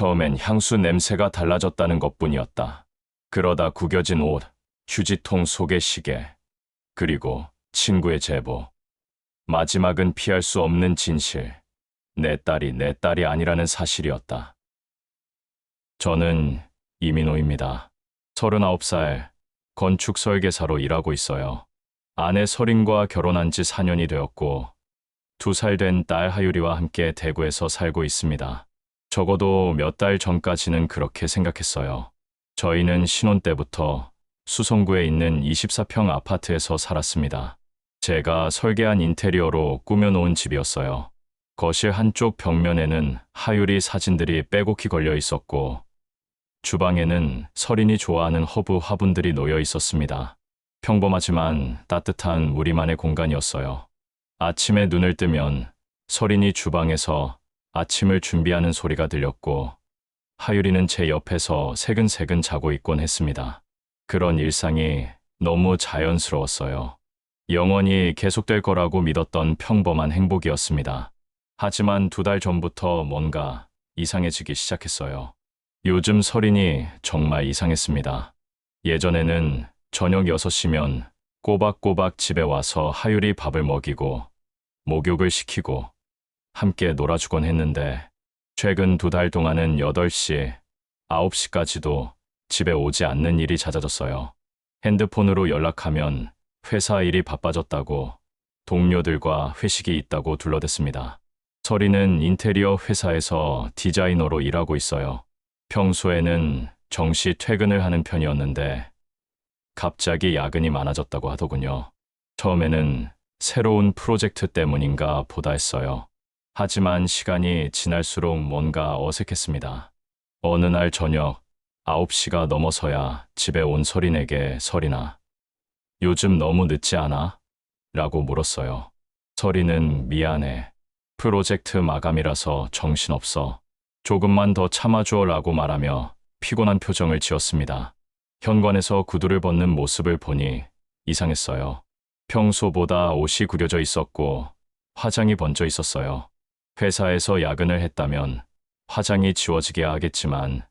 처음엔 향수 냄새가 달라졌다는 것뿐이었다. 그러다 구겨진 옷, 휴지통 속의 시계, 그리고 친구의 제보. 마지막은 피할 수 없는 진실. 내 딸이 아니라는 사실이었다. 저는 이민호입니다. 39살, 건축 설계사로 일하고 있어요. 아내 설인과 결혼한 지 4년이 되었고, 2살 된 딸 하유리와 함께 대구에서 살고 있습니다. 적어도 몇 달 전까지는 그렇게 생각했어요. 저희는 신혼 때부터 수성구에 있는 24평 아파트에서 살았습니다. 제가 설계한 인테리어로 꾸며놓은 집이었어요. 거실 한쪽 벽면에는 하유리 사진들이 빼곡히 걸려 있었고, 주방에는 설인이 좋아하는 허브 화분들이 놓여 있었습니다. 평범하지만 따뜻한 우리만의 공간이었어요. 아침에 눈을 뜨면 설인이 주방에서 아침을 준비하는 소리가 들렸고, 하유리는 제 옆에서 새근새근 자고 있곤 했습니다. 그런 일상이 너무 자연스러웠어요. 영원히 계속될 거라고 믿었던 평범한 행복이었습니다. 하지만 2달 전부터 뭔가 이상해지기 시작했어요. 요즘 설인이 정말 이상했습니다. 예전에는 저녁 6시면 꼬박꼬박 집에 와서 하유리 밥을 먹이고 목욕을 시키고 함께 놀아주곤 했는데, 최근 2달 동안은 8시, 9시까지도 집에 오지 않는 일이 잦아졌어요. 핸드폰으로 연락하면 회사 일이 바빠졌다고, 동료들과 회식이 있다고 둘러댔습니다. 설이는 인테리어 회사에서 디자이너로 일하고 있어요. 평소에는 정시 퇴근을 하는 편이었는데 갑자기 야근이 많아졌다고 하더군요. 처음에는 새로운 프로젝트 때문인가 보다 했어요. 하지만 시간이 지날수록 뭔가 어색했습니다. 어느 날 저녁 9시가 넘어서야 집에 온 설인에게 설인아, 요즘 너무 늦지 않아? 라고 물었어요. 설인은 미안해. 프로젝트 마감이라서 정신없어. 조금만 더 참아줘 라고 말하며 피곤한 표정을 지었습니다. 현관에서 구두를 벗는 모습을 보니 이상했어요. 평소보다 옷이 구겨져 있었고 화장이 번져 있었어요. 회사에서 야근을 했다면 화장이 지워지게 하겠지만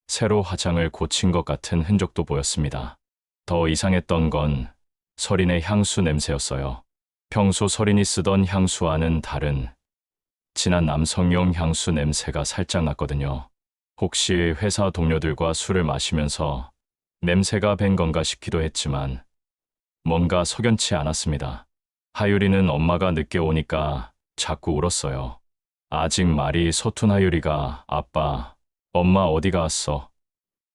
새로 화장을 고친 것 같은 흔적도 보였습니다. 더 이상했던 건 설인의 향수 냄새였어요. 평소 설인이 쓰던 향수와는 다른 진한 남성용 향수 냄새가 살짝 났거든요. 혹시 회사 동료들과 술을 마시면서 냄새가 밴 건가 싶기도 했지만 뭔가 석연치 않았습니다. 하유리는 엄마가 늦게 오니까 자꾸 울었어요. 아직 말이 서툰 하유리가 아빠, 엄마 어디 갔어?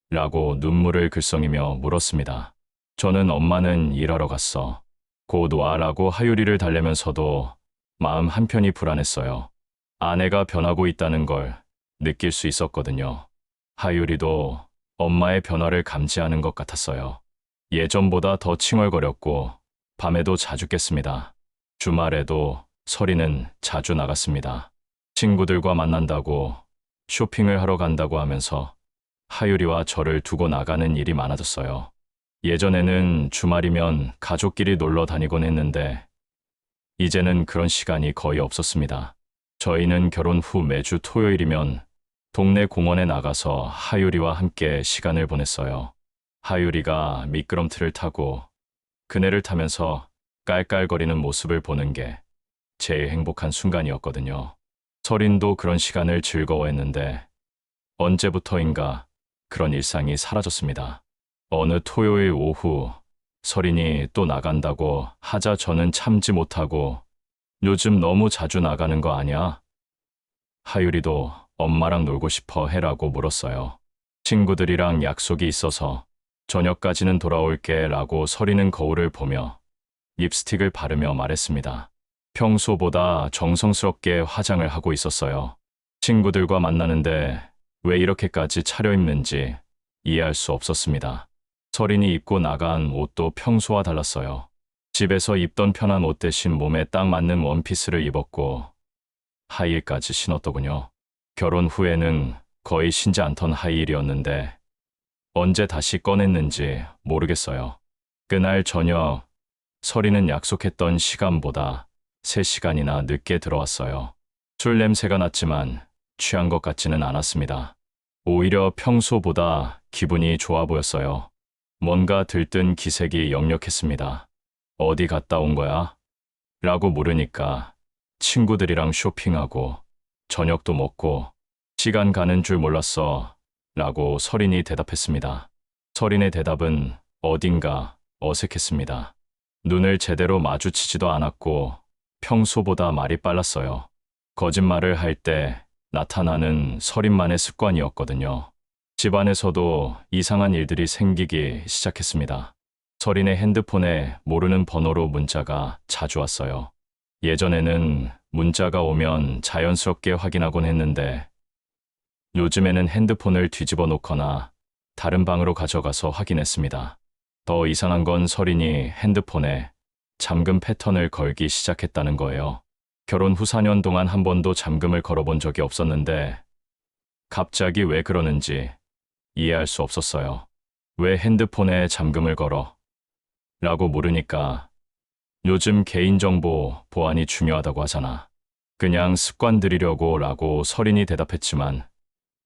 라고 눈물을 글썽이며 물었습니다. 저는 엄마는 일하러 갔어. 곧 와라고 하유리를 달래면서도 마음 한편이 불안했어요. 아내가 변하고 있다는 걸 느낄 수 있었거든요. 하유리도 엄마의 변화를 감지하는 것 같았어요. 예전보다 더 칭얼거렸고 밤에도 자주 깼습니다. 주말에도 설이는 자주 나갔습니다. 친구들과 만난다고, 쇼핑을 하러 간다고 하면서 하유리와 저를 두고 나가는 일이 많아졌어요. 예전에는 주말이면 가족끼리 놀러 다니곤 했는데 이제는 그런 시간이 거의 없었습니다. 저희는 결혼 후 매주 토요일이면 동네 공원에 나가서 하유리와 함께 시간을 보냈어요. 하유리가 미끄럼틀을 타고 그네를 타면서 깔깔거리는 모습을 보는 게 제일 행복한 순간이었거든요. 설인도 그런 시간을 즐거워했는데 언제부터인가 그런 일상이 사라졌습니다. 어느 토요일 오후 설인이 또 나간다고 하자 저는 참지 못하고 요즘 너무 자주 나가는 거 아니야? 하유리도 엄마랑 놀고 싶어 해라고 물었어요. 친구들이랑 약속이 있어서 저녁까지는 돌아올게 라고 설이는 거울을 보며 립스틱을 바르며 말했습니다. 평소보다 정성스럽게 화장을 하고 있었어요. 친구들과 만나는데 왜 이렇게까지 차려입는지 이해할 수 없었습니다. 설인이 입고 나간 옷도 평소와 달랐어요. 집에서 입던 편한 옷 대신 몸에 딱 맞는 원피스를 입었고 하이힐까지 신었더군요. 결혼 후에는 거의 신지 않던 하이힐이었는데 언제 다시 꺼냈는지 모르겠어요. 그날 저녁 설이는 약속했던 시간보다 3시간이나 늦게 들어왔어요. 술 냄새가 났지만 취한 것 같지는 않았습니다. 오히려 평소보다 기분이 좋아 보였어요. 뭔가 들뜬 기색이 역력했습니다. 어디 갔다 온 거야? 라고 물으니까 친구들이랑 쇼핑하고 저녁도 먹고 시간 가는 줄 몰랐어. 라고 설인이 대답했습니다. 설인의 대답은 어딘가 어색했습니다. 눈을 제대로 마주치지도 않았고 평소보다 말이 빨랐어요. 거짓말을 할 때 나타나는 설인만의 습관이었거든요. 집안에서도 이상한 일들이 생기기 시작했습니다. 설인의 핸드폰에 모르는 번호로 문자가 자주 왔어요. 예전에는 문자가 오면 자연스럽게 확인하곤 했는데 요즘에는 핸드폰을 뒤집어 놓거나 다른 방으로 가져가서 확인했습니다. 더 이상한 건 설인이 핸드폰에 잠금 패턴을 걸기 시작했다는 거예요. 결혼 후 4년 동안 한 번도 잠금을 걸어본 적이 없었는데 갑자기 왜 그러는지 이해할 수 없었어요. 왜 핸드폰에 잠금을 걸어? 라고 물으니까 요즘 개인정보 보안이 중요하다고 하잖아. 그냥 습관 들이려고 라고 설인이 대답했지만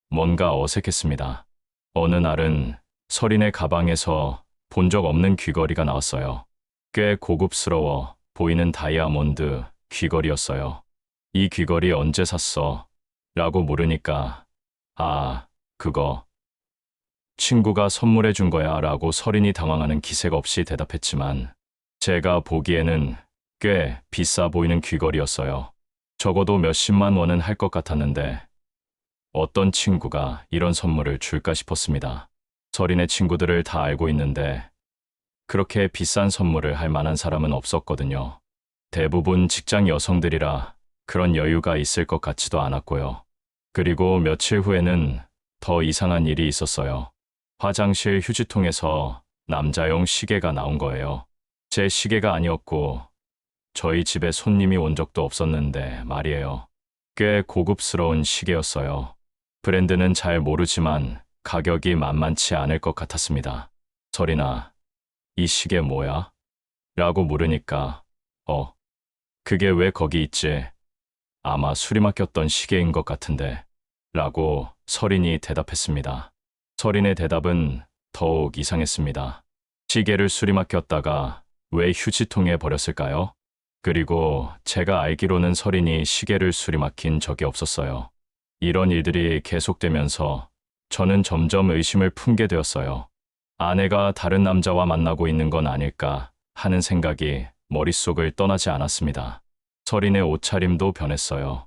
뭔가 어색했습니다. 어느 날은 설인의 가방에서 본 적 없는 귀걸이가 나왔어요. 꽤 고급스러워 보이는 다이아몬드 귀걸이였어요. 이 귀걸이 언제 샀어? 라고 물으니까 아, 그거 친구가 선물해 준 거야 라고 설인이 당황하는 기색 없이 대답했지만 제가 보기에는 꽤 비싸 보이는 귀걸이였어요. 적어도 몇십만 원은 할 것 같았는데 어떤 친구가 이런 선물을 줄까 싶었습니다. 설인의 친구들을 다 알고 있는데 그렇게 비싼 선물을 할 만한 사람은 없었거든요. 대부분 직장 여성들이라 그런 여유가 있을 것 같지도 않았고요. 그리고 며칠 후에는 더 이상한 일이 있었어요. 화장실 휴지통에서 남자용 시계가 나온 거예요. 제 시계가 아니었고 저희 집에 손님이 온 적도 없었는데 말이에요. 꽤 고급스러운 시계였어요. 브랜드는 잘 모르지만 가격이 만만치 않을 것 같았습니다. 설인아, 이 시계 뭐야? 라고 물으니까 그게 왜 거기 있지? 아마 수리 맡겼던 시계인 것 같은데 라고 설인이 대답했습니다. 설인의 대답은 더욱 이상했습니다. 시계를 수리 맡겼다가 왜 휴지통에 버렸을까요? 그리고 제가 알기로는 설인이 시계를 수리 맡긴 적이 없었어요. 이런 일들이 계속되면서 저는 점점 의심을 품게 되었어요. 아내가 다른 남자와 만나고 있는 건 아닐까 하는 생각이 머릿속을 떠나지 않았습니다. 설인의 옷차림도 변했어요.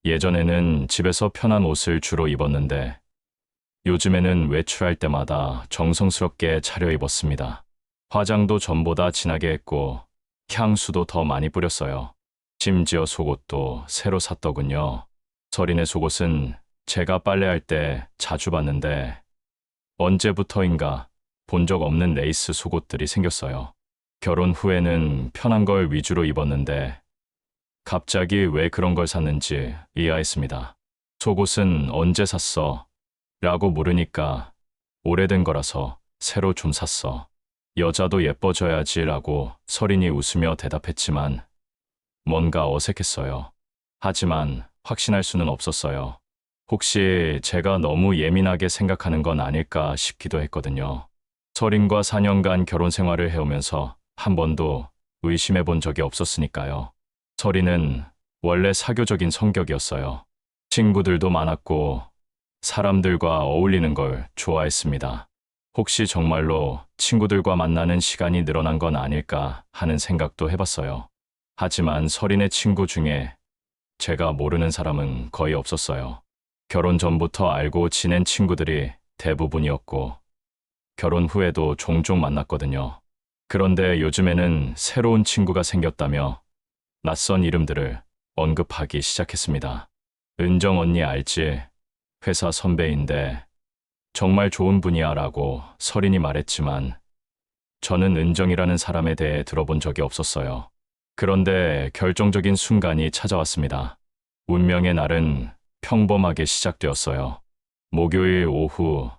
예전에는 집에서 편한 옷을 주로 입었는데 요즘에는 외출할 때마다 정성스럽게 차려입었습니다. 화장도 전보다 진하게 했고 향수도 더 많이 뿌렸어요. 심지어 속옷도 새로 샀더군요. 설인의 속옷은 제가 빨래할 때 자주 봤는데 언제부터인가 본 적 없는 레이스 속옷들이 생겼어요. 결혼 후에는 편한 걸 위주로 입었는데 갑자기 왜 그런 걸 샀는지 의아했습니다. 속옷은 언제 샀어? 라고 물으니까 오래된 거라서 새로 좀 샀어. 여자도 예뻐져야지 라고 설인이 웃으며 대답했지만 뭔가 어색했어요. 하지만 확신할 수는 없었어요. 혹시 제가 너무 예민하게 생각하는 건 아닐까 싶기도 했거든요. 설인과 4년간 결혼 생활을 해오면서 한 번도 의심해 본 적이 없었으니까요. 설인은 원래 사교적인 성격이었어요. 친구들도 많았고 사람들과 어울리는 걸 좋아했습니다. 혹시 정말로 친구들과 만나는 시간이 늘어난 건 아닐까 하는 생각도 해봤어요. 하지만 설인의 친구 중에 제가 모르는 사람은 거의 없었어요. 결혼 전부터 알고 지낸 친구들이 대부분이었고 결혼 후에도 종종 만났거든요. 그런데 요즘에는 새로운 친구가 생겼다며 낯선 이름들을 언급하기 시작했습니다. 은정 언니 알지? 회사 선배인데 정말 좋은 분이야 라고 설인이 말했지만 저는 은정이라는 사람에 대해 들어본 적이 없었어요. 그런데 결정적인 순간이 찾아왔습니다. 운명의 날은 평범하게 시작되었어요. 목요일 오후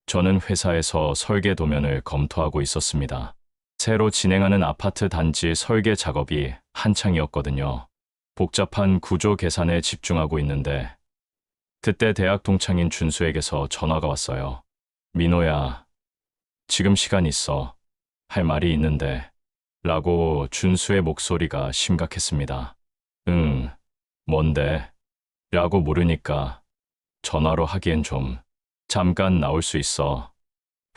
저는 회사에서 설계 도면을 검토하고 있었습니다. 새로 진행하는 아파트 단지 설계 작업이 한창이었거든요. 복잡한 구조 계산에 집중하고 있는데 그때 대학 동창인 준수에게서 전화가 왔어요. 민호야, 지금 시간 있어. 할 말이 있는데. 라고 준수의 목소리가 심각했습니다. 응, 뭔데? 라고 물으니까 전화로 하기엔 좀 잠깐 나올 수 있어.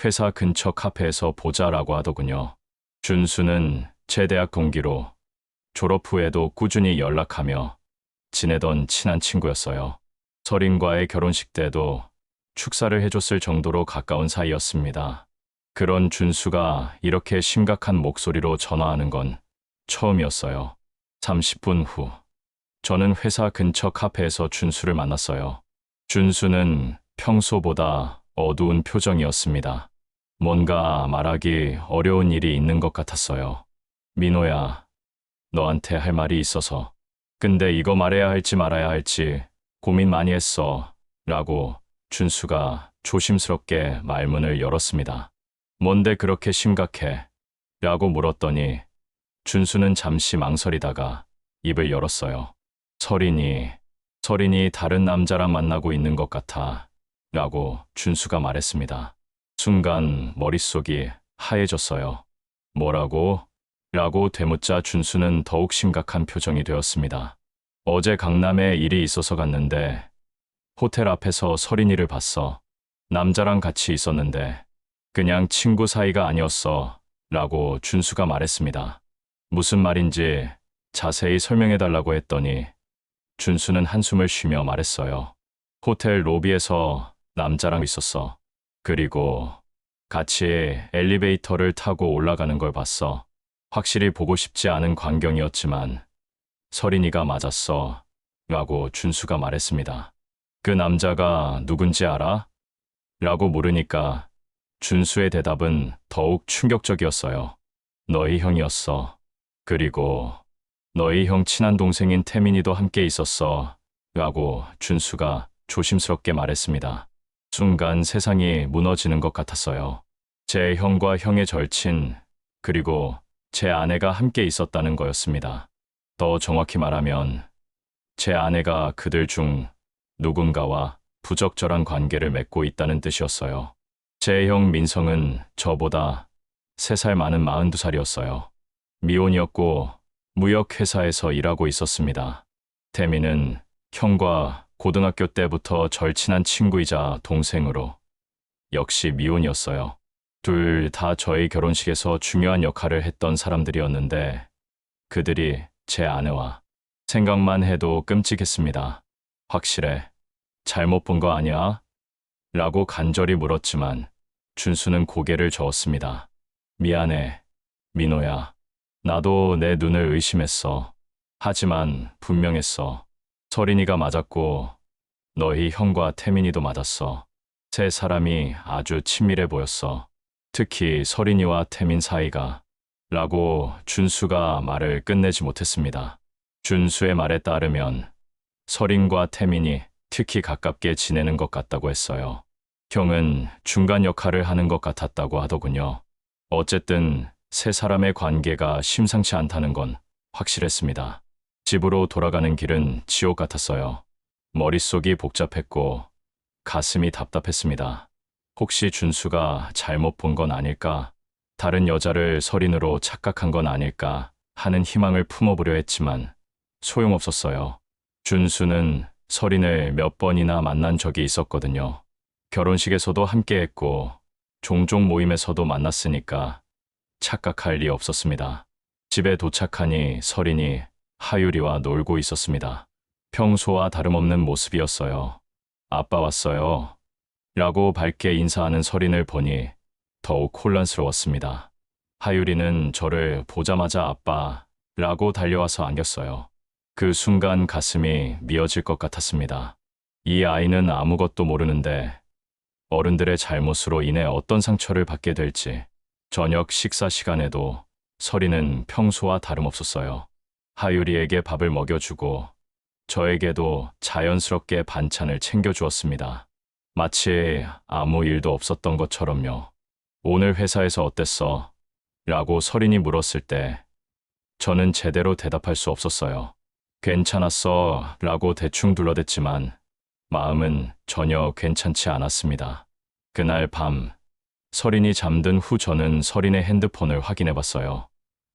회사 근처 카페에서 보자라고 하더군요. 준수는 제 대학 동기로 졸업 후에도 꾸준히 연락하며 지내던 친한 친구였어요. 설인과의 결혼식 때도 축사를 해줬을 정도로 가까운 사이였습니다. 그런 준수가 이렇게 심각한 목소리로 전화하는 건 처음이었어요. 30분 후, 저는 회사 근처 카페에서 준수를 만났어요. 준수는 평소보다 어두운 표정이었습니다. 뭔가 말하기 어려운 일이 있는 것 같았어요. 민호야, 너한테 할 말이 있어서. 근데 이거 말해야 할지 말아야 할지 고민 많이 했어. 라고 준수가 조심스럽게 말문을 열었습니다. 뭔데 그렇게 심각해? 라고 물었더니 준수는 잠시 망설이다가 입을 열었어요. 설인이 다른 남자랑 만나고 있는 것 같아. 라고 준수가 말했습니다. 순간 머릿속이 하얘졌어요. 뭐라고? 라고 되묻자 준수는 더욱 심각한 표정이 되었습니다. 어제 강남에 일이 있어서 갔는데 호텔 앞에서 설인이를 봤어. 남자랑 같이 있었는데 그냥 친구 사이가 아니었어. 라고 준수가 말했습니다. 무슨 말인지 자세히 설명해달라고 했더니 준수는 한숨을 쉬며 말했어요. 호텔 로비에서 남자랑 있었어. 그리고 같이 엘리베이터를 타고 올라가는 걸 봤어. 확실히 보고 싶지 않은 광경이었지만 설인이가 맞았어. 라고 준수가 말했습니다. 그 남자가 누군지 알아? 라고 물으니까 준수의 대답은 더욱 충격적이었어요. 너희 형이었어. 그리고 너희 형 친한 동생인 태민이도 함께 있었어. 라고 준수가 조심스럽게 말했습니다. 순간 세상이 무너지는 것 같았어요. 제 형과 형의 절친, 그리고 제 아내가 함께 있었다는 거였습니다. 더 정확히 말하면 제 아내가 그들 중 누군가와 부적절한 관계를 맺고 있다는 뜻이었어요. 제 형 민성은 저보다 3살 많은 42살이었어요. 미혼이었고 무역회사에서 일하고 있었습니다. 태민은 형과 고등학교 때부터 절친한 친구이자 동생으로 역시 미혼이었어요. 둘 다 저희 결혼식에서 중요한 역할을 했던 사람들이었는데 그들이 제 아내와 생각만 해도 끔찍했습니다. 확실해? 잘못 본 거 아니야? 라고 간절히 물었지만 준수는 고개를 저었습니다. 미안해, 민호야. 나도 내 눈을 의심했어. 하지만 분명했어. 설인이가 맞았고 너희 형과 태민이도 맞았어. 세 사람이 아주 친밀해 보였어. 특히 설인이와 태민 사이가. 라고 준수가 말을 끝내지 못했습니다. 준수의 말에 따르면 설인과 태민이 특히 가깝게 지내는 것 같다고 했어요. 형은 중간 역할을 하는 것 같았다고 하더군요. 어쨌든 세 사람의 관계가 심상치 않다는 건 확실했습니다. 집으로 돌아가는 길은 지옥 같았어요. 머릿속이 복잡했고 가슴이 답답했습니다. 혹시 준수가 잘못 본 건 아닐까? 다른 여자를 설인으로 착각한 건 아닐까 하는 희망을 품어보려 했지만 소용없었어요. 준수는 설인을 몇 번이나 만난 적이 있었거든요. 결혼식에서도 함께했고 종종 모임에서도 만났으니까 착각할 리 없었습니다. 집에 도착하니 설인이 하유리와 놀고 있었습니다. 평소와 다름없는 모습이었어요. 아빠 왔어요. 라고 밝게 인사하는 설인을 보니 더욱 혼란스러웠습니다. 하유리는 저를 보자마자 아빠 라고 달려와서 안겼어요. 그 순간 가슴이 미어질 것 같았습니다. 이 아이는 아무것도 모르는데 어른들의 잘못으로 인해 어떤 상처를 받게 될지. 저녁 식사 시간에도 설이는 평소와 다름없었어요. 하유리에게 밥을 먹여주고 저에게도 자연스럽게 반찬을 챙겨주었습니다. 마치 아무 일도 없었던 것처럼요. 오늘 회사에서 어땠어? 라고 설인이 물었을 때 저는 제대로 대답할 수 없었어요. 괜찮았어 라고 대충 둘러댔지만 마음은 전혀 괜찮지 않았습니다. 그날 밤, 서린이 잠든 후 저는 서린의 핸드폰을 확인해 봤어요.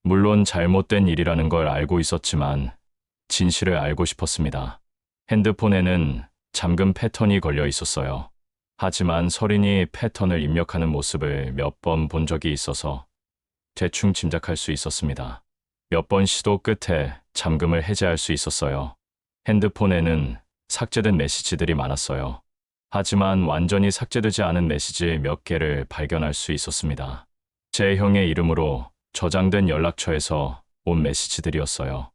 물론 잘못된 일이라는 걸 알고 있었지만 진실을 알고 싶었습니다. 핸드폰에는 잠금 패턴이 걸려 있었어요. 하지만 서린이 패턴을 입력하는 모습을 몇 번 본 적이 있어서 대충 짐작할 수 있었습니다. 몇 번 시도 끝에 잠금을 해제할 수 있었어요. 핸드폰에는 삭제된 메시지들이 많았어요. 하지만 완전히 삭제되지 않은 메시지 몇 개를 발견할 수 있었습니다. 제 형의 이름으로 저장된 연락처에서 온 메시지들이었어요.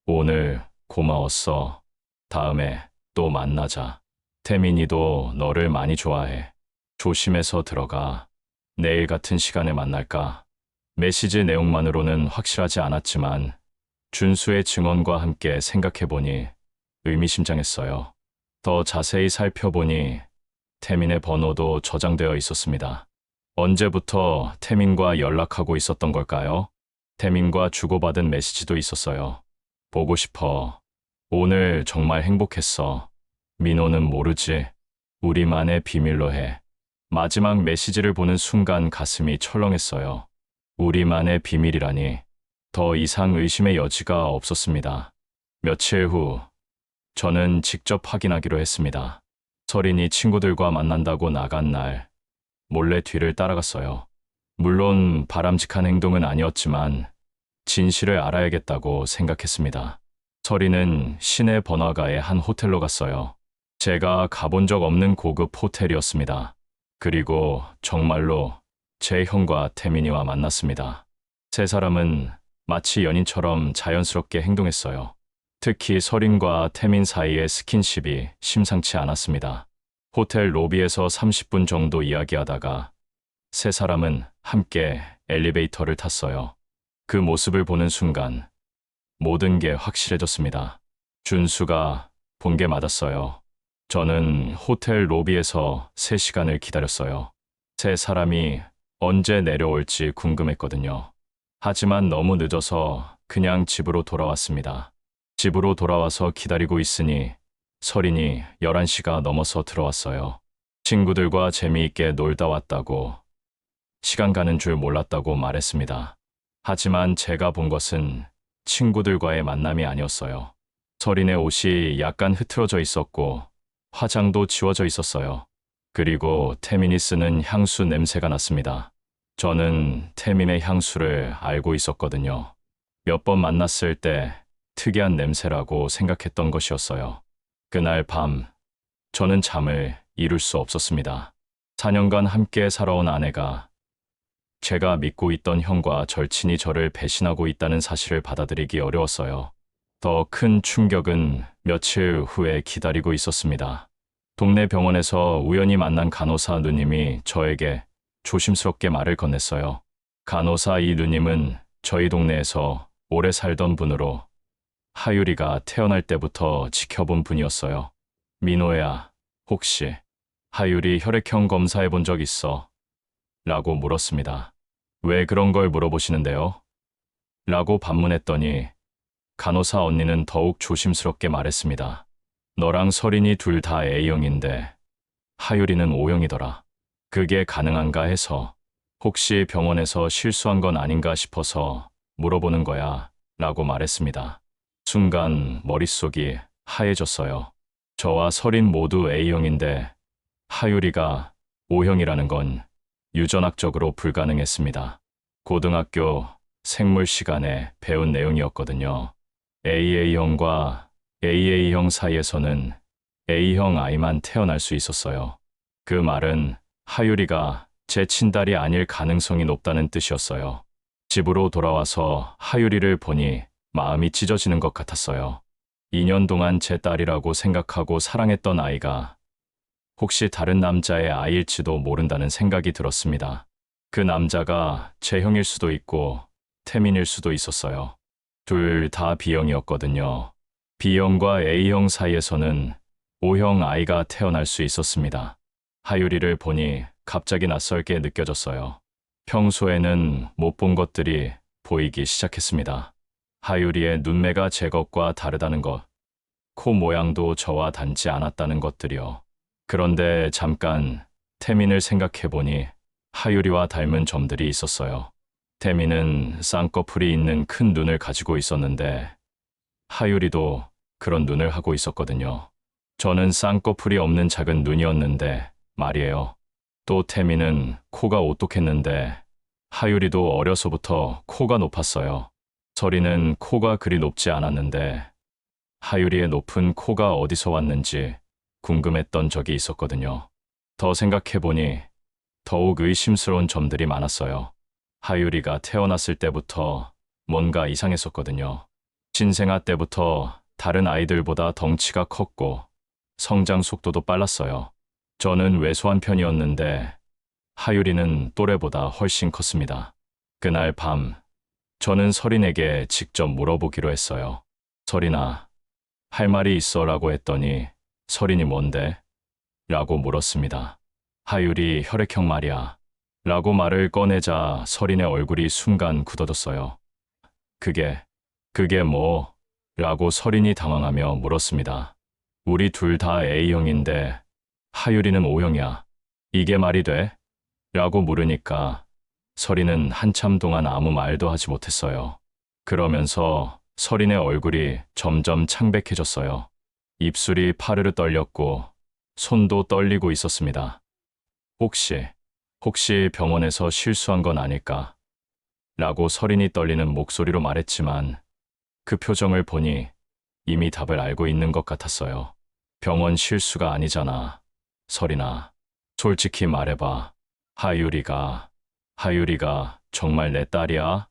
오늘 고마웠어. 다음에 또 만나자. 태민이도 너를 많이 좋아해. 조심해서 들어가. 내일 같은 시간에 만날까? 메시지 내용만으로는 확실하지 않았지만 준수의 증언과 함께 생각해보니 의미심장했어요. 더 자세히 살펴보니 태민의 번호도 저장되어 있었습니다. 언제부터 태민과 연락하고 있었던 걸까요? 태민과 주고받은 메시지도 있었어요. 보고 싶어. 오늘 정말 행복했어. 민호는 모르지. 우리만의 비밀로 해. 마지막 메시지를 보는 순간 가슴이 철렁했어요. 우리만의 비밀이라니. 더 이상 의심의 여지가 없었습니다. 며칠 후, 저는 직접 확인하기로 했습니다. 서린이 친구들과 만난다고 나간 날, 몰래 뒤를 따라갔어요. 물론 바람직한 행동은 아니었지만 진실을 알아야겠다고 생각했습니다. 서린은 시내 번화가의 한 호텔로 갔어요. 제가 가본 적 없는 고급 호텔이었습니다. 그리고 정말로 제 형과 태민이와 만났습니다. 세 사람은 마치 연인처럼 자연스럽게 행동했어요. 특히 서린과 태민 사이의 스킨십이 심상치 않았습니다. 호텔 로비에서 30분 정도 이야기하다가 세 사람은 함께 엘리베이터를 탔어요. 그 모습을 보는 순간 모든 게 확실해졌습니다. 준수가 본 게 맞았어요. 저는 호텔 로비에서 3시간을 기다렸어요. 세 사람이 언제 내려올지 궁금했거든요. 하지만 너무 늦어서 그냥 집으로 돌아왔습니다. 집으로 돌아와서 기다리고 있으니 서린이 11시가 넘어서 들어왔어요. 친구들과 재미있게 놀다 왔다고, 시간 가는 줄 몰랐다고 말했습니다. 하지만 제가 본 것은 친구들과의 만남이 아니었어요. 서린의 옷이 약간 흐트러져 있었고 화장도 지워져 있었어요. 그리고 태민이 쓰는 향수 냄새가 났습니다. 저는 태민의 향수를 알고 있었거든요. 몇 번 만났을 때 특이한 냄새라고 생각했던 것이었어요. 그날 밤, 저는 잠을 이룰 수 없었습니다. 4년간 함께 살아온 아내가 제가 믿고 있던 형과 절친이 저를 배신하고 있다는 사실을 받아들이기 어려웠어요. 더 큰 충격은 며칠 후에 기다리고 있었습니다. 동네 병원에서 우연히 만난 간호사 누님이 저에게 조심스럽게 말을 건넸어요. 간호사 이 누님은 저희 동네에서 오래 살던 분으로 하유리가 태어날 때부터 지켜본 분이었어요. 민호야, 혹시 하유리 혈액형 검사해 본 적 있어? 라고 물었습니다. 왜 그런 걸 물어보시는데요? 라고 반문했더니 간호사 언니는 더욱 조심스럽게 말했습니다. 너랑 서린이 둘 다 A형인데 하유리는 O형이더라. 그게 가능한가 해서 혹시 병원에서 실수한 건 아닌가 싶어서 물어보는 거야 라고 말했습니다. 순간 머릿속이 하얘졌어요. 저와 서린 모두 A형인데 하유리가 O형이라는 건 유전학적으로 불가능했습니다. 고등학교 생물 시간에 배운 내용이었거든요. AA형과 AA형 사이에서는 A형 아이만 태어날 수 있었어요. 그 말은 하유리가 제 친딸이 아닐 가능성이 높다는 뜻이었어요. 집으로 돌아와서 하유리를 보니 마음이 찢어지는 것 같았어요. 2년 동안 제 딸이라고 생각하고 사랑했던 아이가 혹시 다른 남자의 아이일지도 모른다는 생각이 들었습니다. 그 남자가 제 형일 수도 있고 태민일 수도 있었어요. 둘 다 B형이었거든요. B형과 A형 사이에서는 O형 아이가 태어날 수 있었습니다. 하유리를 보니 갑자기 낯설게 느껴졌어요. 평소에는 못 본 것들이 보이기 시작했습니다. 하유리의 눈매가 제 것과 다르다는 것, 코 모양도 저와 닮지 않았다는 것들이요. 그런데 잠깐 태민을 생각해보니 하유리와 닮은 점들이 있었어요. 태민은 쌍꺼풀이 있는 큰 눈을 가지고 있었는데 하유리도 그런 눈을 하고 있었거든요. 저는 쌍꺼풀이 없는 작은 눈이었는데 말이에요. 또 태민은 코가 오똑했는데 하유리도 어려서부터 코가 높았어요. 서리는 코가 그리 높지 않았는데 하유리의 높은 코가 어디서 왔는지 궁금했던 적이 있었거든요. 더 생각해보니 더욱 의심스러운 점들이 많았어요. 하유리가 태어났을 때부터 뭔가 이상했었거든요. 신생아 때부터 다른 아이들보다 덩치가 컸고 성장 속도도 빨랐어요. 저는 왜소한 편이었는데 하유리는 또래보다 훨씬 컸습니다. 그날 밤 저는 서린에게 직접 물어보기로 했어요. 서린아, 할 말이 있어 라고 했더니 서린이 뭔데? 라고 물었습니다. 하유리 혈액형 말이야. 라고 말을 꺼내자 서린의 얼굴이 순간 굳어졌어요. 그게 뭐? 라고 서린이 당황하며 물었습니다. 우리 둘 다 A형인데 하유리는 O형이야. 이게 말이 돼? 라고 물으니까 서린은 한참 동안 아무 말도 하지 못했어요. 그러면서 서린의 얼굴이 점점 창백해졌어요. 입술이 파르르 떨렸고 손도 떨리고 있었습니다. 혹시 병원에서 실수한 건 아닐까? 라고 서린이 떨리는 목소리로 말했지만 그 표정을 보니 이미 답을 알고 있는 것 같았어요. 병원 실수가 아니잖아. 서린아, 솔직히 말해봐. 하유리가 정말 내 딸이야?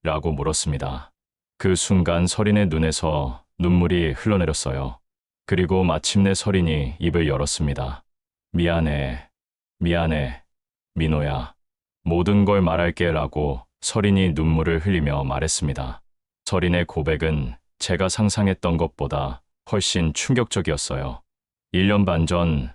라고 물었습니다. 그 순간 서린의 눈에서 눈물이 흘러내렸어요. 그리고 마침내 서린이 입을 열었습니다. 미안해, 민호야. 모든 걸 말할게 라고 서린이 눈물을 흘리며 말했습니다. 서린의 고백은 제가 상상했던 것보다 훨씬 충격적이었어요. 1년 반 전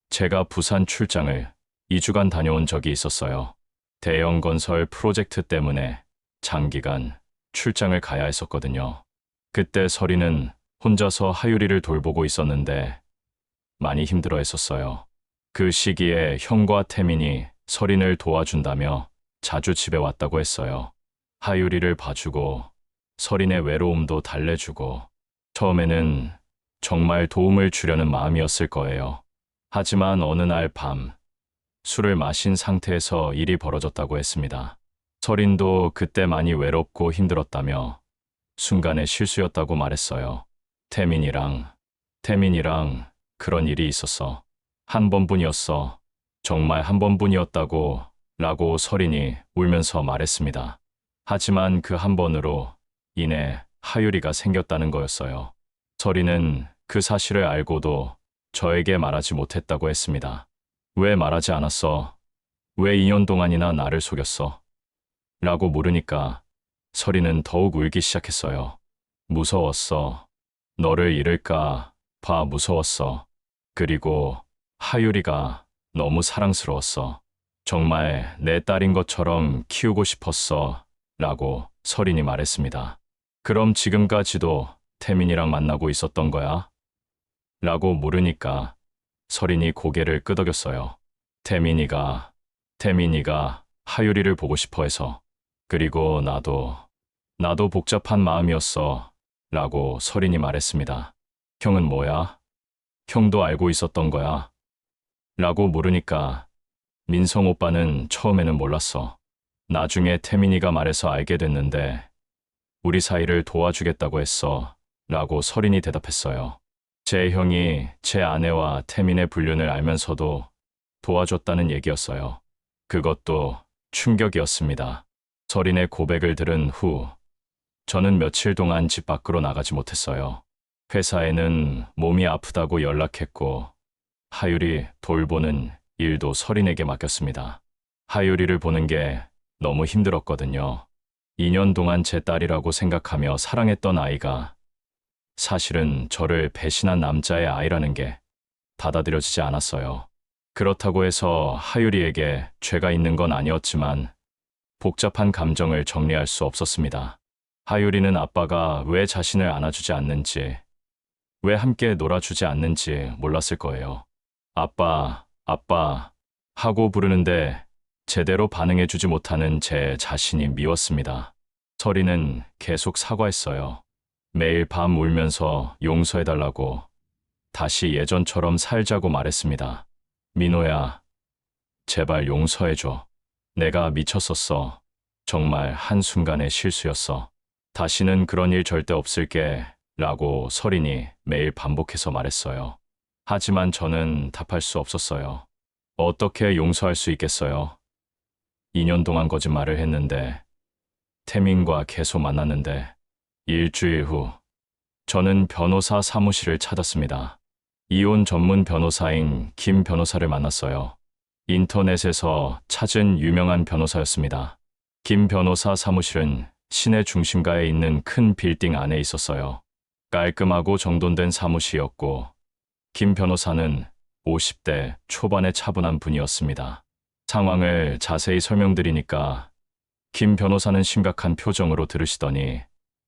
제가 부산 출장을 2주간 다녀온 적이 있었어요. 대형 건설 프로젝트 때문에 장기간 출장을 가야 했었거든요. 그때 서린은 혼자서 하유리를 돌보고 있었는데 많이 힘들어 했었어요. 그 시기에 형과 태민이 서린을 도와준다며 자주 집에 왔다고 했어요. 하유리를 봐주고 서린의 외로움도 달래주고 처음에는 정말 도움을 주려는 마음이었을 거예요. 하지만 어느 날 밤 술을 마신 상태에서 일이 벌어졌다고 했습니다. 서린도 그때 많이 외롭고 힘들었다며 순간의 실수였다고 말했어요. 태민이랑 그런 일이 있었어. 한 번뿐이었어. 정말 한 번뿐이었다고 라고 서린이 울면서 말했습니다. 하지만 그 한 번으로 인해 하유리가 생겼다는 거였어요. 서린은 그 사실을 알고도 저에게 말하지 못했다고 했습니다. 왜 말하지 않았어? 왜 2년 동안이나 나를 속였어? 라고 물으니까 서린은 더욱 울기 시작했어요. 무서웠어. 너를 잃을까 봐 무서웠어. 그리고 하유리가 너무 사랑스러웠어. 정말 내 딸인 것처럼 키우고 싶었어. 라고 서린이 말했습니다. 그럼 지금까지도 태민이랑 만나고 있었던 거야? 라고 물으니까 서린이 고개를 끄덕였어요. 태민이가 하유리를 보고 싶어 해서. 그리고 나도 복잡한 마음이었어. 라고 서린이 말했습니다. 형은 뭐야? 형도 알고 있었던 거야? 라고 물으니까 민성 오빠는 처음에는 몰랐어. 나중에 태민이가 말해서 알게 됐는데 우리 사이를 도와주겠다고 했어. 라고 서린이 대답했어요. 제 형이 제 아내와 태민의 불륜을 알면서도 도와줬다는 얘기였어요. 그것도 충격이었습니다. 서린의 고백을 들은 후 저는 며칠 동안 집 밖으로 나가지 못했어요. 회사에는 몸이 아프다고 연락했고 하유리 돌보는 일도 서린에게 맡겼습니다. 하유리를 보는 게 너무 힘들었거든요. 2년 동안 제 딸이라고 생각하며 사랑했던 아이가 사실은 저를 배신한 남자의 아이라는 게 받아들여지지 않았어요. 그렇다고 해서 하유리에게 죄가 있는 건 아니었지만 복잡한 감정을 정리할 수 없었습니다. 하유리는 아빠가 왜 자신을 안아주지 않는지, 왜 함께 놀아주지 않는지 몰랐을 거예요. 아빠, 아빠 하고 부르는데 제대로 반응해주지 못하는 제 자신이 미웠습니다. 서리는 계속 사과했어요. 매일 밤 울면서 용서해달라고, 다시 예전처럼 살자고 말했습니다. 민호야, 제발 용서해줘. 내가 미쳤었어. 정말 한순간의 실수였어. 다시는 그런 일 절대 없을게 라고 서린이 매일 반복해서 말했어요. 하지만 저는 답할 수 없었어요. 어떻게 용서할 수 있겠어요? 2년 동안 거짓말을 했는데, 태민과 계속 만났는데, 일주일 후, 저는 변호사 사무실을 찾았습니다. 이혼 전문 변호사인 김 변호사를 만났어요. 인터넷에서 찾은 유명한 변호사였습니다. 김 변호사 사무실은 시내 중심가에 있는 큰 빌딩 안에 있었어요. 깔끔하고 정돈된 사무실이었고, 김 변호사는 50대 초반의 차분한 분이었습니다. 상황을 자세히 설명드리니까 김 변호사는 심각한 표정으로 들으시더니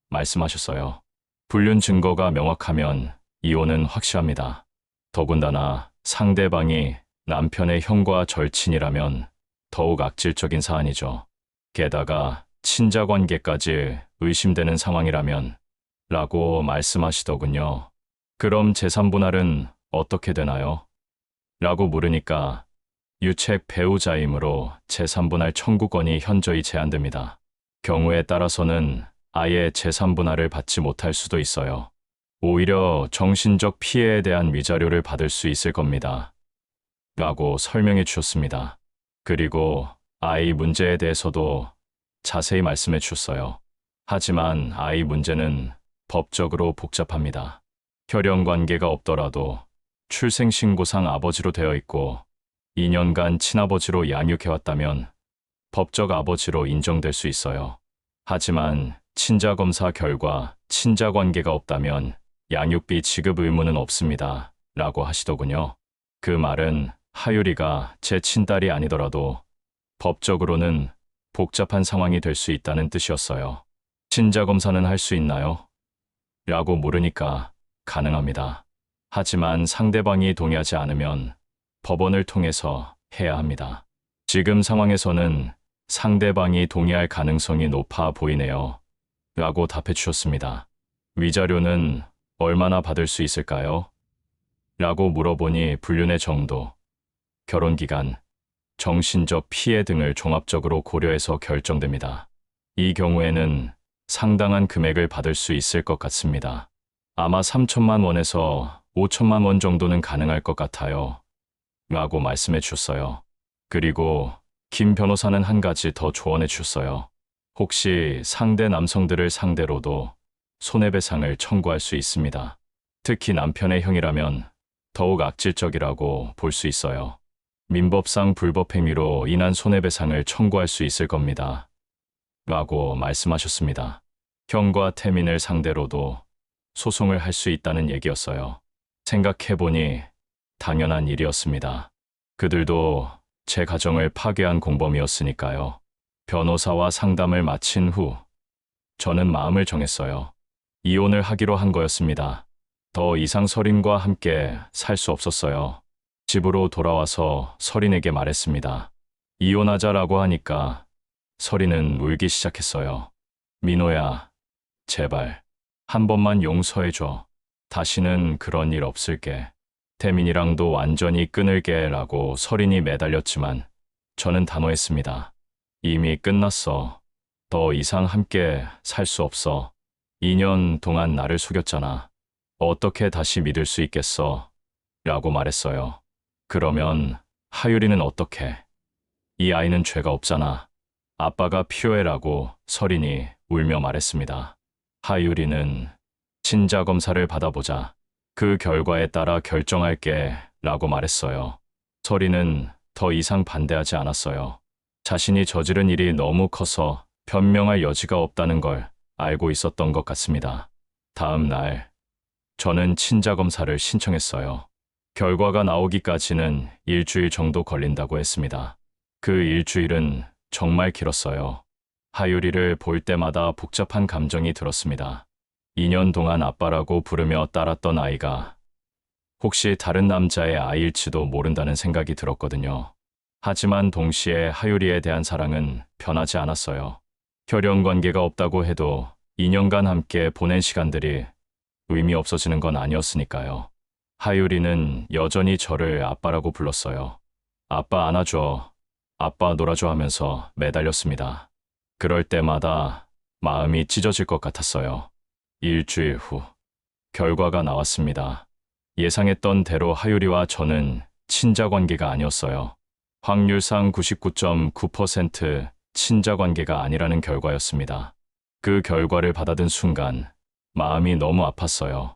말씀하셨어요. 불륜 증거가 명확하면 이혼은 확실합니다. 더군다나 상대방이 남편의 형과 절친이라면 더욱 악질적인 사안이죠. 게다가 친자 관계까지 의심되는 상황이라면 라고 말씀하시더군요. 그럼 재산 분할은 어떻게 되나요? 라고 물으니까 유책 배우자이므로 재산 분할 청구권이 현저히 제한됩니다. 경우에 따라서는 아예 재산 분할을 받지 못할 수도 있어요. 오히려 정신적 피해에 대한 위자료를 받을 수 있을 겁니다. 라고 설명해 주셨습니다. 그리고 아이 문제에 대해서도 자세히 말씀해 주셨어요. 하지만 아이 문제는 법적으로 복잡합니다. 혈연 관계가 없더라도 출생신고상 아버지로 되어 있고 2년간 친아버지로 양육해왔다면 법적 아버지로 인정될 수 있어요. 하지만 친자검사 결과 친자 관계가 없다면 양육비 지급 의무는 없습니다. 라고 하시더군요. 그 말은 하율이가 제 친딸이 아니더라도 법적으로는 복잡한 상황이 될 수 있다는 뜻이었어요. 친자검사는 할 수 있나요? 라고 물으니까 가능합니다. 하지만 상대방이 동의하지 않으면 법원을 통해서 해야 합니다. 지금 상황에서는 상대방이 동의할 가능성이 높아 보이네요. 라고 답해 주셨습니다. 위자료는 얼마나 받을 수 있을까요? 라고 물어보니 불륜의 정도, 결혼기간, 정신적 피해 등을 종합적으로 고려해서 결정됩니다. 이 경우에는 상당한 금액을 받을 수 있을 것 같습니다. 아마 3천만 원에서 5천만 원 정도는 가능할 것 같아요. 라고 말씀해 주셨어요. 그리고 김 변호사는 한 가지 더 조언해 주셨어요. 혹시 상대 남성들을 상대로도 손해배상을 청구할 수 있습니다. 특히 남편의 형이라면 더욱 악질적이라고 볼 수 있어요. 민법상 불법행위로 인한 손해배상을 청구할 수 있을 겁니다. 라고 말씀하셨습니다. 형과 태민을 상대로도 소송을 할 수 있다는 얘기였어요. 생각해보니 당연한 일이었습니다. 그들도 제 가정을 파괴한 공범이었으니까요. 변호사와 상담을 마친 후 저는 마음을 정했어요. 이혼을 하기로 한 거였습니다. 더 이상 서린과 함께 살 수 없었어요. 집으로 돌아와서 서린에게 말했습니다. 이혼하자라고 하니까 서린은 울기 시작했어요. 민호야, 제발 한 번만 용서해줘. 다시는 그런 일 없을게. 태민이랑도 완전히 끊을게 라고 서린이 매달렸지만 저는 단호했습니다. 이미 끝났어. 더 이상 함께 살 수 없어. 2년 동안 나를 속였잖아. 어떻게 다시 믿을 수 있겠어? 라고 말했어요. 그러면 하율이는 어떻게? 이 아이는 죄가 없잖아. 아빠가 필요해라고 서린이 울며 말했습니다. 하율이는 친자검사를 받아보자. 그 결과에 따라 결정할게 라고 말했어요. 서린은 더 이상 반대하지 않았어요. 자신이 저지른 일이 너무 커서 변명할 여지가 없다는 걸 알고 있었던 것 같습니다. 다음 날, 저는 친자검사를 신청했어요. 결과가 나오기까지는 일주일 정도 걸린다고 했습니다. 그 일주일은 정말 길었어요. 하율이를 볼 때마다 복잡한 감정이 들었습니다. 2년 동안 아빠라고 부르며 따랐던 아이가 혹시 다른 남자의 아이일지도 모른다는 생각이 들었거든요. 하지만 동시에 하유리에 대한 사랑은 변하지 않았어요. 혈연 관계가 없다고 해도 2년간 함께 보낸 시간들이 의미 없어지는 건 아니었으니까요. 하유리는 여전히 저를 아빠라고 불렀어요. 아빠 안아줘, 아빠 놀아줘 하면서 매달렸습니다. 그럴 때마다 마음이 찢어질 것 같았어요. 일주일 후, 결과가 나왔습니다. 예상했던 대로 하유리와 저는 친자 관계가 아니었어요. 확률상 99.9% 친자 관계가 아니라는 결과였습니다. 그 결과를 받아든 순간 마음이 너무 아팠어요.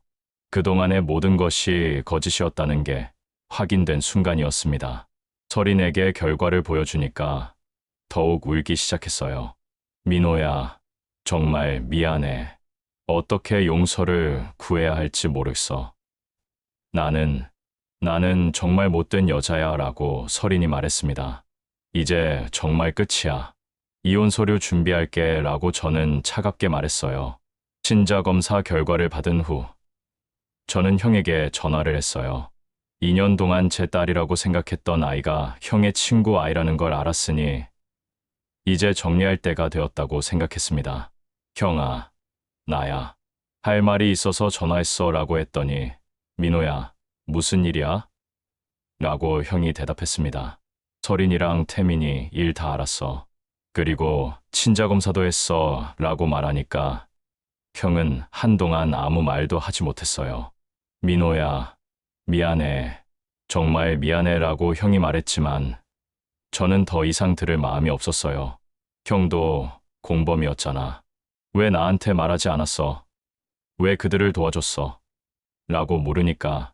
그동안의 모든 것이 거짓이었다는 게 확인된 순간이었습니다. 서린에게 결과를 보여주니까 더욱 울기 시작했어요. 민호야, 정말 미안해. 어떻게 용서를 구해야 할지 모르겠어. 나는 정말 못된 여자야 라고 서린이 말했습니다. 이제 정말 끝이야. 이혼 서류 준비할게 라고 저는 차갑게 말했어요. 친자 검사 결과를 받은 후 저는 형에게 전화를 했어요. 2년 동안 제 딸이라고 생각했던 아이가 형의 친구 아이라는 걸 알았으니 이제 정리할 때가 되었다고 생각했습니다. 형아, 나야. 할 말이 있어서 전화했어 라고 했더니 민호야, 무슨 일이야? 라고 형이 대답했습니다. 서린이랑 태민이 일 다 알았어. 그리고 친자 검사도 했어 라고 말하니까 형은 한동안 아무 말도 하지 못했어요. 민호야, 미안해. 정말 미안해 라고 형이 말했지만 저는 더 이상 들을 마음이 없었어요. 형도 공범이었잖아. 왜 나한테 말하지 않았어? 왜 그들을 도와줬어? 라고 물으니까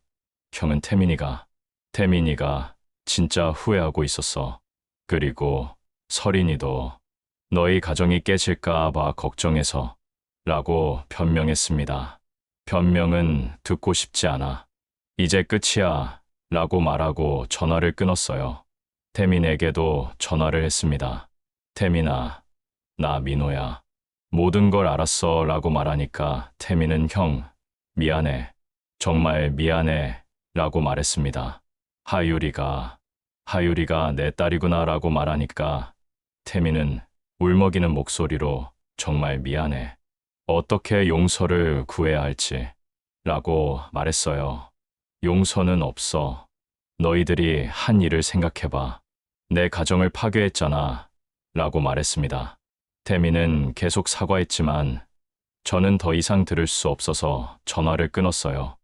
형은 태민이가 진짜 후회하고 있었어. 그리고 서린이도 너희 가정이 깨질까 봐 걱정해서 라고 변명했습니다. 변명은 듣고 싶지 않아. 이제 끝이야 라고 말하고 전화를 끊었어요. 태민에게도 전화를 했습니다. 태민아, 나 민호야. 모든 걸 알았어 라고 말하니까 태민은 형, 미안해. 정말 미안해 라고 말했습니다. 하유리가 내 딸이구나 라고 말하니까 태민은 울먹이는 목소리로 정말 미안해. 어떻게 용서를 구해야 할지 라고 말했어요. 용서는 없어. 너희들이 한 일을 생각해봐. 내 가정을 파괴했잖아 라고 말했습니다. 태민은 계속 사과했지만 저는 더 이상 들을 수 없어서 전화를 끊었어요.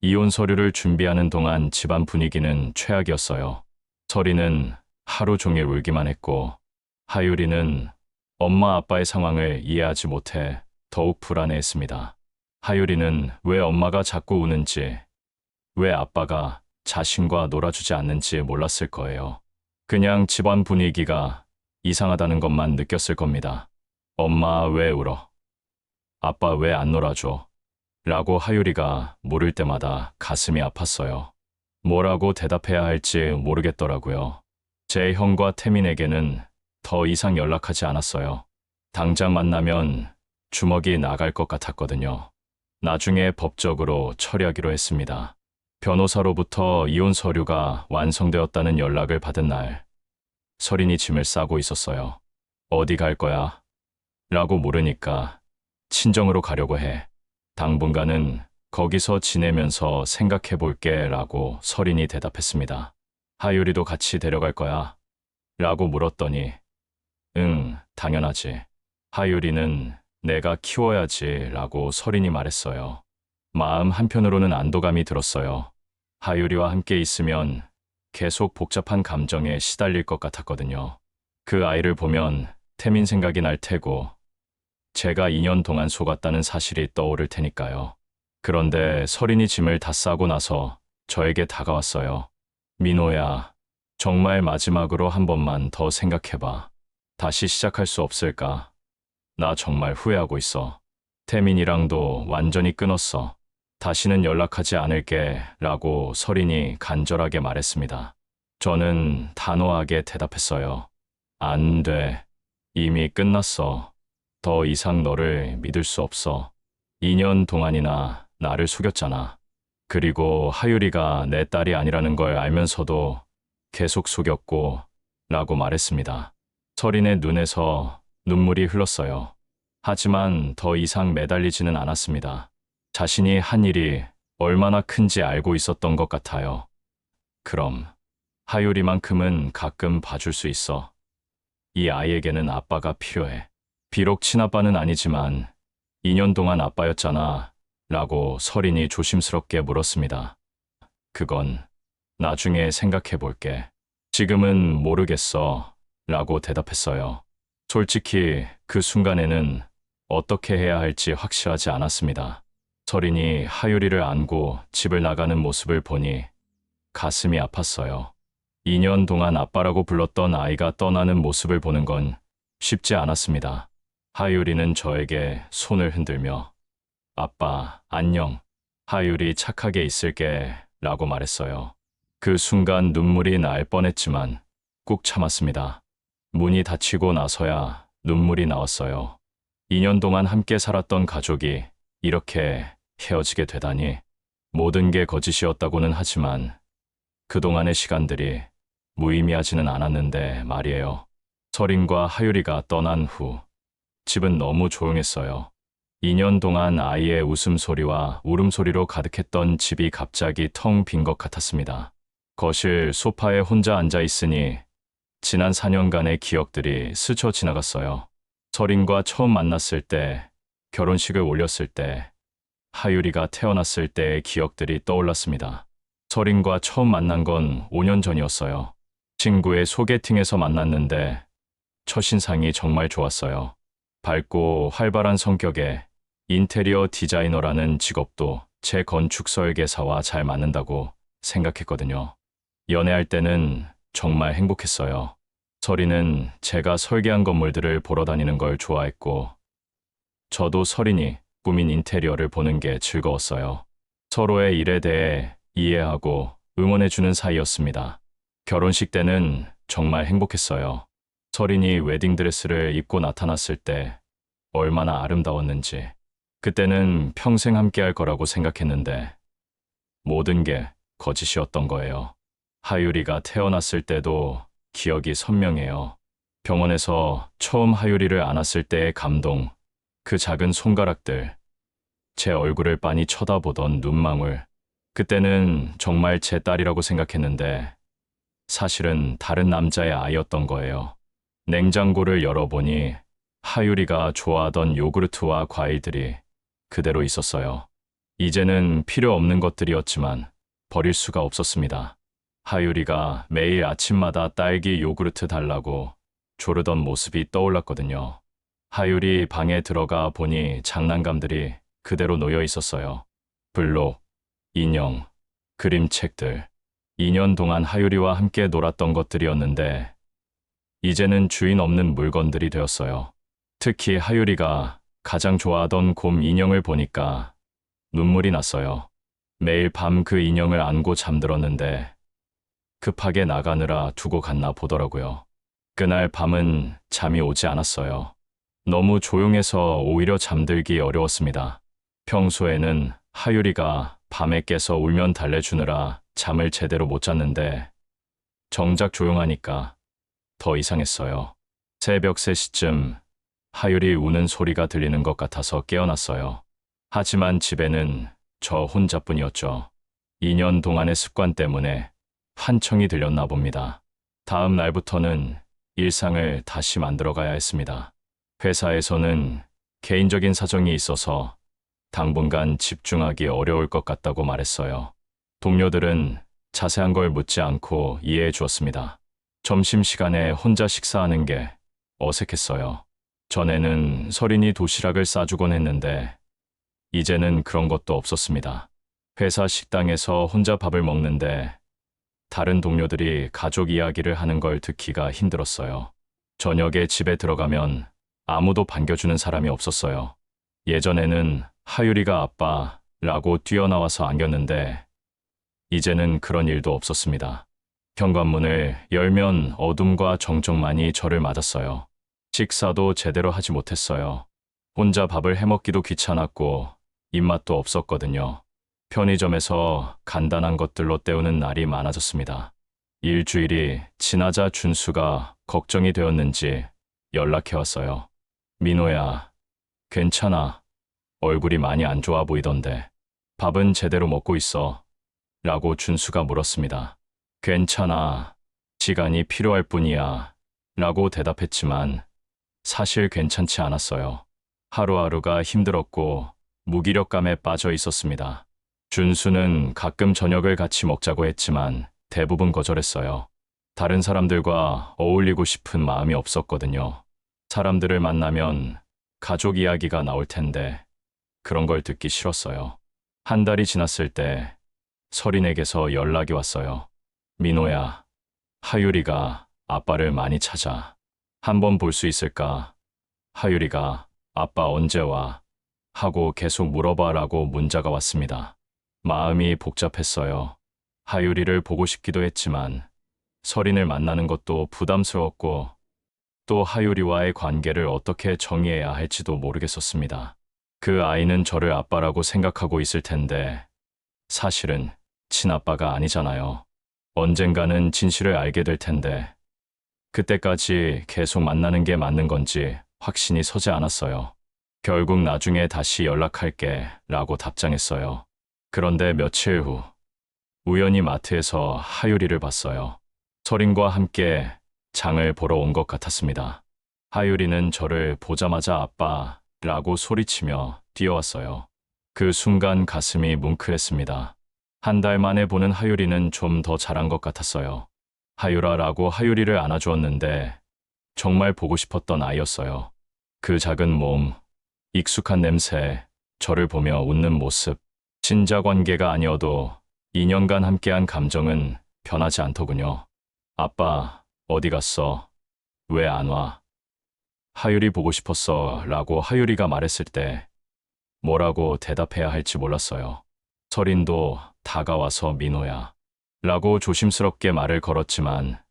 이혼 서류를 준비하는 동안 집안 분위기는 최악이었어요. 서리는 하루 종일 울기만 했고 하유리는 엄마 아빠의 상황을 이해하지 못해 더욱 불안해했습니다. 하유리는 왜 엄마가 자꾸 우는지, 왜 아빠가 자신과 놀아주지 않는지 몰랐을 거예요. 그냥 집안 분위기가 이상하다는 것만 느꼈을 겁니다. 엄마 왜 울어? 아빠 왜 안 놀아줘? 라고 하유리가 물을 때마다 가슴이 아팠어요. 뭐라고 대답해야 할지 모르겠더라고요. 제 형과 태민에게는 더 이상 연락하지 않았어요. 당장 만나면 주먹이 나갈 것 같았거든요. 나중에 법적으로 처리하기로 했습니다. 변호사로부터 이혼 서류가 완성되었다는 연락을 받은 날, 서린이 짐을 싸고 있었어요. 어디 갈 거야? 라고 물으니까 친정으로 가려고 해. 당분간은 거기서 지내면서 생각해 볼게 라고 서린이 대답했습니다. 하유리도 같이 데려갈 거야? 라고 물었더니 응, 당연하지. 하유리는 내가 키워야지 라고 서린이 말했어요. 마음 한편으로는 안도감이 들었어요. 하유리와 함께 있으면 계속 복잡한 감정에 시달릴 것 같았거든요. 그 아이를 보면 태민 생각이 날 테고 제가 2년 동안 속았다는 사실이 떠오를 테니까요. 그런데 서린이 짐을 다 싸고 나서 저에게 다가왔어요. 민호야, 정말 마지막으로 한 번만 더 생각해봐. 다시 시작할 수 없을까? 나 정말 후회하고 있어. 태민이랑도 완전히 끊었어. 다시는 연락하지 않을게 라고 서린이 간절하게 말했습니다. 저는 단호하게 대답했어요. 안 돼. 이미 끝났어. 더 이상 너를 믿을 수 없어. 2년 동안이나 나를 속였잖아. 그리고 하율이가 내 딸이 아니라는 걸 알면서도 계속 속였고 라고 말했습니다. 설인의 눈에서 눈물이 흘렀어요. 하지만 더 이상 매달리지는 않았습니다. 자신이 한 일이 얼마나 큰지 알고 있었던 것 같아요. 그럼 하율이만큼은 가끔 봐줄 수 있어. 이 아이에게는 아빠가 필요해. 비록 친아빠는 아니지만 2년 동안 아빠였잖아 라고 설인이 조심스럽게 물었습니다. 그건 나중에 생각해 볼게. 지금은 모르겠어 라고 대답했어요. 솔직히 그 순간에는 어떻게 해야 할지 확실하지 않았습니다. 설인이 하율이를 안고 집을 나가는 모습을 보니 가슴이 아팠어요. 2년 동안 아빠라고 불렀던 아이가 떠나는 모습을 보는 건 쉽지 않았습니다. 하율이는 저에게 손을 흔들며 아빠, 안녕. 하율이 착하게 있을게 라고 말했어요. 그 순간 눈물이 날 뻔했지만 꾹 참았습니다. 문이 닫히고 나서야 눈물이 나왔어요. 2년 동안 함께 살았던 가족이 이렇게 헤어지게 되다니. 모든 게 거짓이었다고는 하지만 그동안의 시간들이 무의미하지는 않았는데 말이에요. 설인과 하율이가 떠난 후 집은 너무 조용했어요. 2년 동안 아이의 웃음소리와 울음소리로 가득했던 집이 갑자기 텅 빈 것 같았습니다. 거실 소파에 혼자 앉아 있으니 지난 4년간의 기억들이 스쳐 지나갔어요. 설인과 처음 만났을 때, 결혼식을 올렸을 때, 하율이가 태어났을 때의 기억들이 떠올랐습니다. 설인과 처음 만난 건 5년 전이었어요. 친구의 소개팅에서 만났는데 첫인상이 정말 좋았어요. 밝고 활발한 성격에 인테리어 디자이너라는 직업도 제 건축 설계사와 잘 맞는다고 생각했거든요. 연애할 때는 정말 행복했어요. 설인은 제가 설계한 건물들을 보러 다니는 걸 좋아했고, 저도 설인이 꾸민 인테리어를 보는 게 즐거웠어요. 서로의 일에 대해 이해하고 응원해주는 사이였습니다. 결혼식 때는 정말 행복했어요. 설인이 웨딩드레스를 입고 나타났을 때 얼마나 아름다웠는지. 그때는 평생 함께할 거라고 생각했는데 모든 게 거짓이었던 거예요. 하율이가 태어났을 때도 기억이 선명해요. 병원에서 처음 하율이를 안았을 때의 감동, 그 작은 손가락들, 제 얼굴을 빤히 쳐다보던 눈망울. 그때는 정말 제 딸이라고 생각했는데 사실은 다른 남자의 아이였던 거예요. 냉장고를 열어보니 하율이가 좋아하던 요구르트와 과일들이 그대로 있었어요. 이제는 필요 없는 것들이었지만 버릴 수가 없었습니다. 하율이가 매일 아침마다 딸기 요구르트 달라고 조르던 모습이 떠올랐거든요. 하율이 방에 들어가 보니 장난감들이 그대로 놓여 있었어요. 블록, 인형, 그림책들. 2년 동안 하율이와 함께 놀았던 것들이었는데 이제는 주인 없는 물건들이 되었어요. 특히 하율이가 가장 좋아하던 곰 인형을 보니까 눈물이 났어요. 매일 밤 그 인형을 안고 잠들었는데 급하게 나가느라 두고 갔나 보더라고요. 그날 밤은 잠이 오지 않았어요. 너무 조용해서 오히려 잠들기 어려웠습니다. 평소에는 하율이가 밤에 깨서 울면 달래주느라 잠을 제대로 못 잤는데 정작 조용하니까 더 이상했어요. 새벽 3시쯤 하율이 우는 소리가 들리는 것 같아서 깨어났어요. 하지만 집에는 저 혼자뿐이었죠. 2년 동안의 습관 때문에 환청이 들렸나 봅니다. 다음 날부터는 일상을 다시 만들어가야 했습니다. 회사에서는 개인적인 사정이 있어서 당분간 집중하기 어려울 것 같다고 말했어요. 동료들은 자세한 걸 묻지 않고 이해해 주었습니다. 점심시간에 혼자 식사하는 게 어색했어요. 전에는 설인이 도시락을 싸주곤 했는데 이제는 그런 것도 없었습니다. 회사 식당에서 혼자 밥을 먹는데 다른 동료들이 가족 이야기를 하는 걸 듣기가 힘들었어요. 저녁에 집에 들어가면 아무도 반겨주는 사람이 없었어요. 예전에는 하율이가 아빠라고 뛰어나와서 안겼는데 이제는 그런 일도 없었습니다. 현관문을 열면 어둠과 정적만이 저를 맞았어요. 식사도 제대로 하지 못했어요. 혼자 밥을 해먹기도 귀찮았고 입맛도 없었거든요. 편의점에서 간단한 것들로 때우는 날이 많아졌습니다. 일주일이 지나자 준수가 걱정이 되었는지 연락해 왔어요. 민호야, 괜찮아. 얼굴이 많이 안 좋아 보이던데. 밥은 제대로 먹고 있어. 라고 준수가 물었습니다. 괜찮아. 시간이 필요할 뿐이야. 라고 대답했지만 사실 괜찮지 않았어요. 하루하루가 힘들었고 무기력감에 빠져 있었습니다. 준수는 가끔 저녁을 같이 먹자고 했지만 대부분 거절했어요. 다른 사람들과 어울리고 싶은 마음이 없었거든요. 사람들을 만나면 가족 이야기가 나올 텐데 그런 걸 듣기 싫었어요. 한 달이 지났을 때 설인에게서 연락이 왔어요. 민호야, 하율이가 아빠를 많이 찾아. 한번 볼 수 있을까? 하율이가 아빠 언제 와? 하고 계속 물어봐라고 문자가 왔습니다. 마음이 복잡했어요. 하율이를 보고 싶기도 했지만 설인을 만나는 것도 부담스러웠고 또 하율이와의 관계를 어떻게 정의해야 할지도 모르겠었습니다. 그 아이는 저를 아빠라고 생각하고 있을 텐데 사실은 친아빠가 아니잖아요. 언젠가는 진실을 알게 될 텐데 그때까지 계속 만나는 게 맞는 건지 확신이 서지 않았어요. 결국 나중에 다시 연락할게 라고 답장했어요. 그런데 며칠 후 우연히 마트에서 하율이를 봤어요. 설인과 함께 장을 보러 온 것 같았습니다. 하율이는 저를 보자마자 아빠라고 소리치며 뛰어왔어요. 그 순간 가슴이 뭉클했습니다. 한 달 만에 보는 하율이는 좀 더 자란 것 같았어요. 하율아라고 하율이를 안아주었는데 정말 보고 싶었던 아이였어요. 그 작은 몸, 익숙한 냄새, 저를 보며 웃는 모습, 친자 관계가 아니어도 2년간 함께한 감정은 변하지 않더군요. 아빠, 어디 갔어? 왜 안 와? 하율이 보고 싶었어 라고 하율이가 말했을 때 뭐라고 대답해야 할지 몰랐어요. 설인도 다가와서 민호야 라고 조심스럽게 말을 걸었지만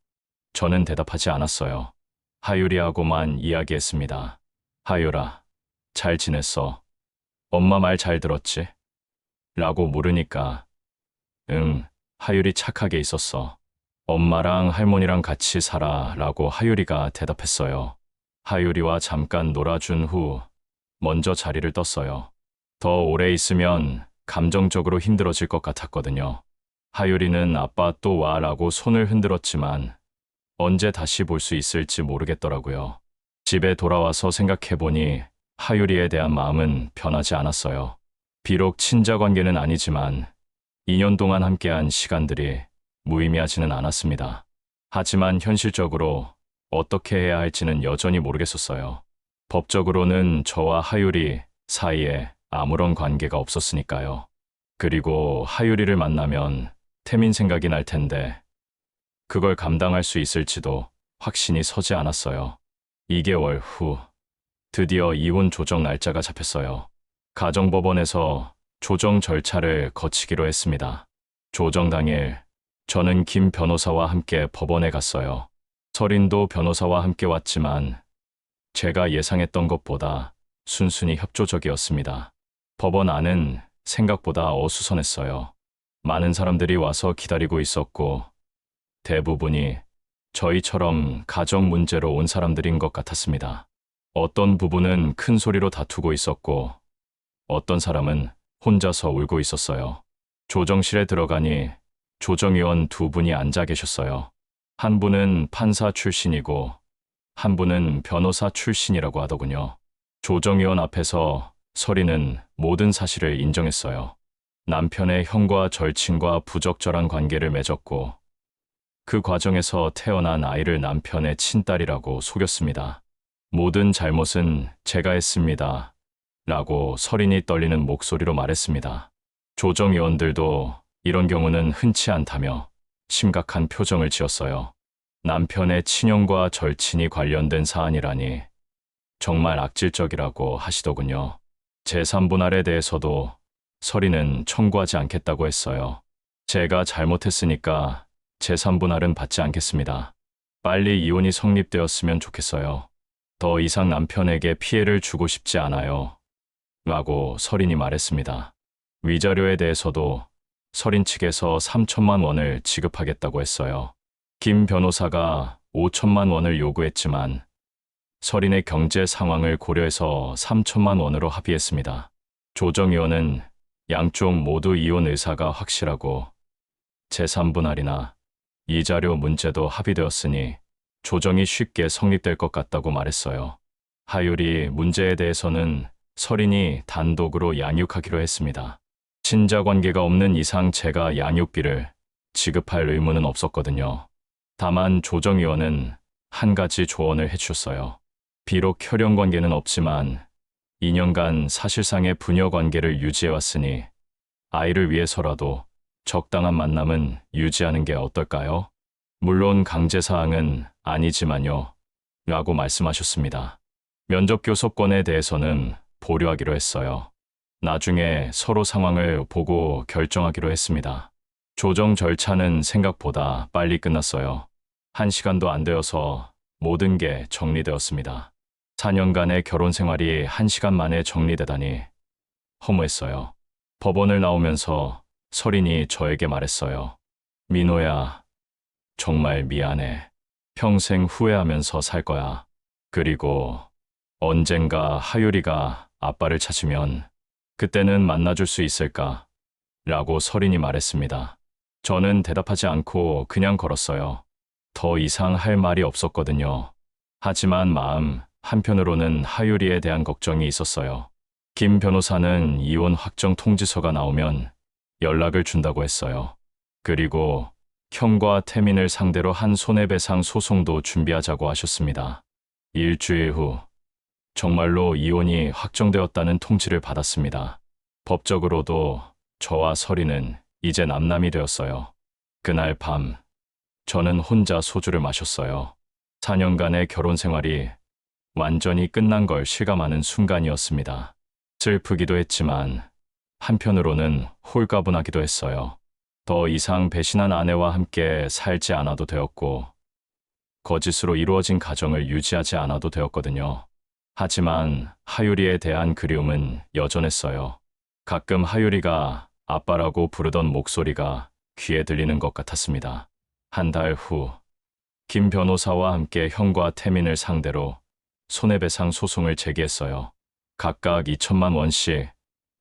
저는 대답하지 않았어요. 하율이하고만 이야기했습니다. 하율아, 잘 지냈어? 엄마 말 잘 들었지? 라고 물으니까 응, 하율이 착하게 있었어. 엄마랑 할머니랑 같이 살아 라고 하율이가 대답했어요. 하율이와 잠깐 놀아준 후 먼저 자리를 떴어요. 더 오래 있으면 감정적으로 힘들어질 것 같았거든요. 하율이는 아빠 또 와 라고 손을 흔들었지만 언제 다시 볼 수 있을지 모르겠더라고요. 집에 돌아와서 생각해보니 하율이에 대한 마음은 변하지 않았어요. 비록 친자 관계는 아니지만 2년 동안 함께한 시간들이 무의미하지는 않았습니다. 하지만 현실적으로 어떻게 해야 할지는 여전히 모르겠었어요. 법적으로는 저와 하율이 사이에 아무런 관계가 없었으니까요. 그리고 하율이를 만나면 태민 생각이 날 텐데 그걸 감당할 수 있을지도 확신이 서지 않았어요. 2개월 후 드디어 이혼 조정 날짜가 잡혔어요. 가정법원에서 조정 절차를 거치기로 했습니다. 조정 당일 저는 김 변호사와 함께 법원에 갔어요. 설인도 변호사와 함께 왔지만 제가 예상했던 것보다 순순히 협조적이었습니다. 법원 안은 생각보다 어수선했어요. 많은 사람들이 와서 기다리고 있었고 대부분이 저희처럼 가정 문제로 온 사람들인 것 같았습니다. 어떤 부부는 큰 소리로 다투고 있었고 어떤 사람은 혼자서 울고 있었어요. 조정실에 들어가니 조정위원 2분이 앉아 계셨어요. 한 분은 판사 출신이고 한 분은 변호사 출신이라고 하더군요. 조정위원 앞에서 설이는 모든 사실을 인정했어요. 남편의 형과 절친과 부적절한 관계를 맺었고 그 과정에서 태어난 아이를 남편의 친딸이라고 속였습니다. 모든 잘못은 제가 했습니다. 라고 설인이 떨리는 목소리로 말했습니다. 조정위원들도 이런 경우는 흔치 않다며 심각한 표정을 지었어요. 남편의 친형과 절친이 관련된 사안이라니 정말 악질적이라고 하시더군요. 제3분할에 대해서도 설인은 청구하지 않겠다고 했어요. 제가 잘못했으니까 제3분할은 받지 않겠습니다. 빨리 이혼이 성립되었으면 좋겠어요. 더 이상 남편에게 피해를 주고 싶지 않아요. 라고 서린이 말했습니다. 위자료에 대해서도 서린 측에서 3천만 원을 지급하겠다고 했어요. 김 변호사가 5천만 원을 요구했지만 서린의 경제 상황을 고려해서 3천만 원으로 합의했습니다. 조정 의원은 양쪽 모두 이혼 의사가 확실하고 재산 분할이나 이자료 문제도 합의되었으니 조정이 쉽게 성립될 것 같다고 말했어요. 하율이 문제에 대해서는 서린이 단독으로 양육하기로 했습니다. 친자 관계가 없는 이상 제가 양육비를 지급할 의무는 없었거든요. 다만 조정 의원은 한 가지 조언을 해주셨어요. 비록 혈연 관계는 없지만 2년간 사실상의 부녀 관계를 유지해왔으니 아이를 위해서라도 적당한 만남은 유지하는 게 어떨까요? 물론 강제사항은 아니지만요. 라고 말씀하셨습니다. 면접 교섭권에 대해서는 보류하기로 했어요. 나중에 서로 상황을 보고 결정하기로 했습니다. 조정 절차는 생각보다 빨리 끝났어요. 1시간도 안 되어서 모든 게 정리되었습니다. 4년간의 결혼 생활이 1시간 만에 정리되다니 허무했어요. 법원을 나오면서 서린이 저에게 말했어요. 민호야, 정말 미안해. 평생 후회하면서 살 거야. 그리고 언젠가 하율이가 아빠를 찾으면 그때는 만나줄 수 있을까? 라고 서린이 말했습니다. 저는 대답하지 않고 그냥 걸었어요. 더 이상 할 말이 없었거든요. 하지만 마음 한편으로는 하율이에 대한 걱정이 있었어요. 김 변호사는 이혼 확정 통지서가 나오면 연락을 준다고 했어요. 그리고 형과 태민을 상대로 한 손해배상 소송도 준비하자고 하셨습니다. 일주일 후 정말로 이혼이 확정되었다는 통지를 받았습니다. 법적으로도 저와 서린은 이제 남남이 되었어요. 그날 밤 저는 혼자 소주를 마셨어요. 4년간의 결혼 생활이 완전히 끝난 걸 실감하는 순간이었습니다. 슬프기도 했지만 한편으로는 홀가분하기도 했어요. 더 이상 배신한 아내와 함께 살지 않아도 되었고 거짓으로 이루어진 가정을 유지하지 않아도 되었거든요. 하지만 하율이에 대한 그리움은 여전했어요. 가끔 하율이가 아빠라고 부르던 목소리가 귀에 들리는 것 같았습니다. 한 달 후, 김 변호사와 함께 형과 태민을 상대로 손해배상 소송을 제기했어요. 각각 2천만 원씩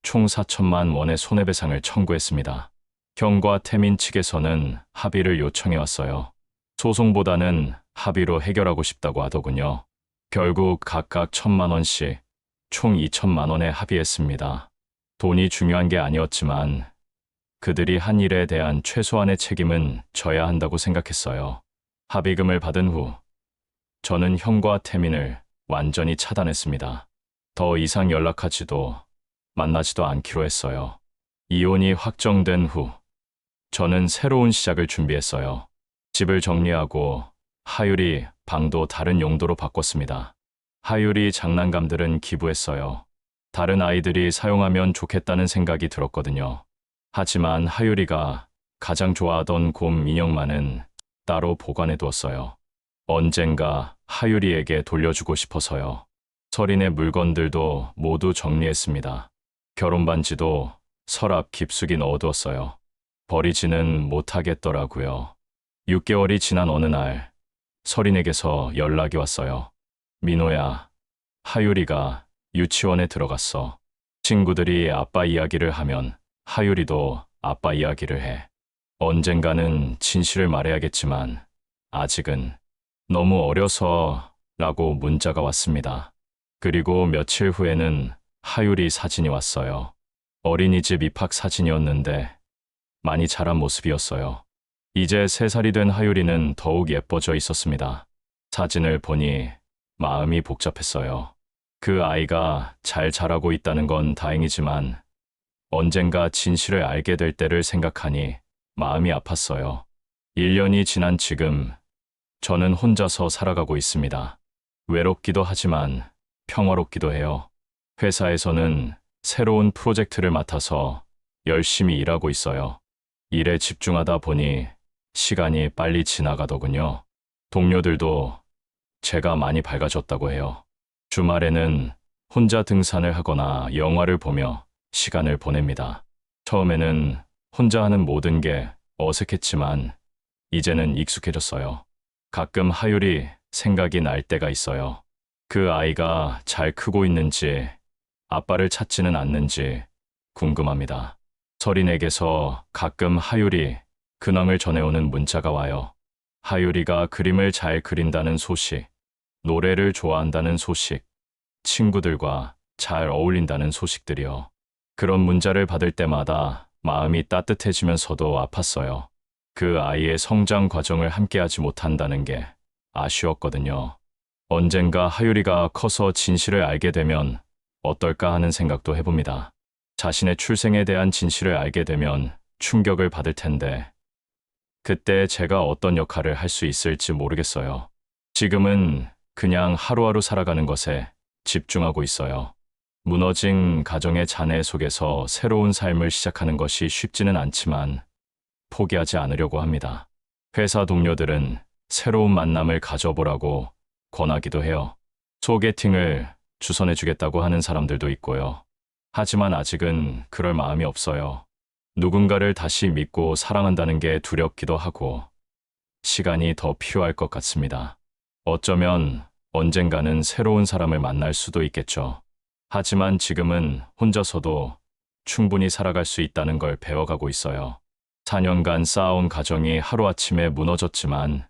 총 4천만 원의 손해배상을 청구했습니다. 형과 태민 측에서는 합의를 요청해왔어요. 소송보다는 합의로 해결하고 싶다고 하더군요. 결국 각각 1천만 원씩 총 2천만 원에 합의했습니다. 돈이 중요한 게 아니었지만 그들이 한 일에 대한 최소한의 책임은 져야 한다고 생각했어요. 합의금을 받은 후 저는 형과 태민을 완전히 차단했습니다. 더 이상 연락하지도 만나지도 않기로 했어요. 이혼이 확정된 후 저는 새로운 시작을 준비했어요. 집을 정리하고 하율이 방도 다른 용도로 바꿨습니다. 하율이 장난감들은 기부했어요. 다른 아이들이 사용하면 좋겠다는 생각이 들었거든요. 하지만 하율이가 가장 좋아하던 곰 인형만은 따로 보관해 두었어요. 언젠가 하율이에게 돌려주고 싶어서요. 서린의 물건들도 모두 정리했습니다. 결혼 반지도 서랍 깊숙이 넣어두었어요. 버리지는 못하겠더라고요. 6개월이 지난 어느 날 서린에게서 연락이 왔어요. 민호야, 하율이가 유치원에 들어갔어. 친구들이 아빠 이야기를 하면 하율이도 아빠 이야기를 해. 언젠가는 진실을 말해야겠지만 아직은 너무 어려서 라고 문자가 왔습니다. 그리고 며칠 후에는 하율이 사진이 왔어요. 어린이집 입학 사진이었는데 많이 자란 모습이었어요. 이제 3살이 된 하율이는 더욱 예뻐져 있었습니다. 사진을 보니 마음이 복잡했어요. 그 아이가 잘 자라고 있다는 건 다행이지만 언젠가 진실을 알게 될 때를 생각하니 마음이 아팠어요. 1년이 지난 지금 저는 혼자서 살아가고 있습니다. 외롭기도 하지만 평화롭기도 해요. 회사에서는 새로운 프로젝트를 맡아서 열심히 일하고 있어요. 일에 집중하다 보니 시간이 빨리 지나가더군요. 동료들도 제가 많이 밝아졌다고 해요. 주말에는 혼자 등산을 하거나 영화를 보며 시간을 보냅니다. 처음에는 혼자 하는 모든 게 어색했지만 이제는 익숙해졌어요. 가끔 하율이 생각이 날 때가 있어요. 그 아이가 잘 크고 있는지, 아빠를 찾지는 않는지 궁금합니다. 서린에게서 가끔 하율이 근황을 전해오는 문자가 와요. 하율이가 그림을 잘 그린다는 소식, 노래를 좋아한다는 소식, 친구들과 잘 어울린다는 소식들이요. 그런 문자를 받을 때마다 마음이 따뜻해지면서도 아팠어요. 그 아이의 성장 과정을 함께하지 못한다는 게 아쉬웠거든요. 언젠가 하율이가 커서 진실을 알게 되면 어떨까 하는 생각도 해봅니다. 자신의 출생에 대한 진실을 알게 되면 충격을 받을 텐데, 그때 제가 어떤 역할을 할 수 있을지 모르겠어요. 지금은 그냥 하루하루 살아가는 것에 집중하고 있어요. 무너진 가정의 잔해 속에서 새로운 삶을 시작하는 것이 쉽지는 않지만 포기하지 않으려고 합니다. 회사 동료들은 새로운 만남을 가져보라고 권하기도 해요. 소개팅을 주선해주겠다고 하는 사람들도 있고요. 하지만 아직은 그럴 마음이 없어요. 누군가를 다시 믿고 사랑한다는 게 두렵기도 하고 시간이 더 필요할 것 같습니다. 어쩌면 언젠가는 새로운 사람을 만날 수도 있겠죠. 하지만 지금은 혼자서도 충분히 살아갈 수 있다는 걸 배워가고 있어요. 4년간 쌓아온 가정이 하루아침에 무너졌지만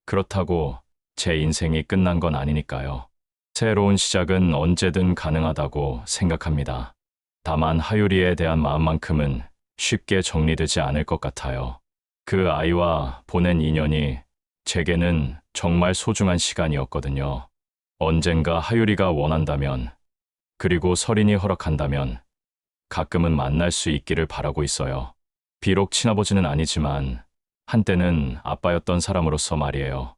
그렇다고 제 인생이 끝난 건 아니니까요. 새로운 시작은 언제든 가능하다고 생각합니다. 다만 하율이에 대한 마음만큼은 쉽게 정리되지 않을 것 같아요. 그 아이와 보낸 인연이 제게는 정말 소중한 시간이었거든요. 언젠가 하율이가 원한다면, 그리고 서린이 허락한다면 가끔은 만날 수 있기를 바라고 있어요. 비록 친아버지는 아니지만 한때는 아빠였던 사람으로서 말이에요.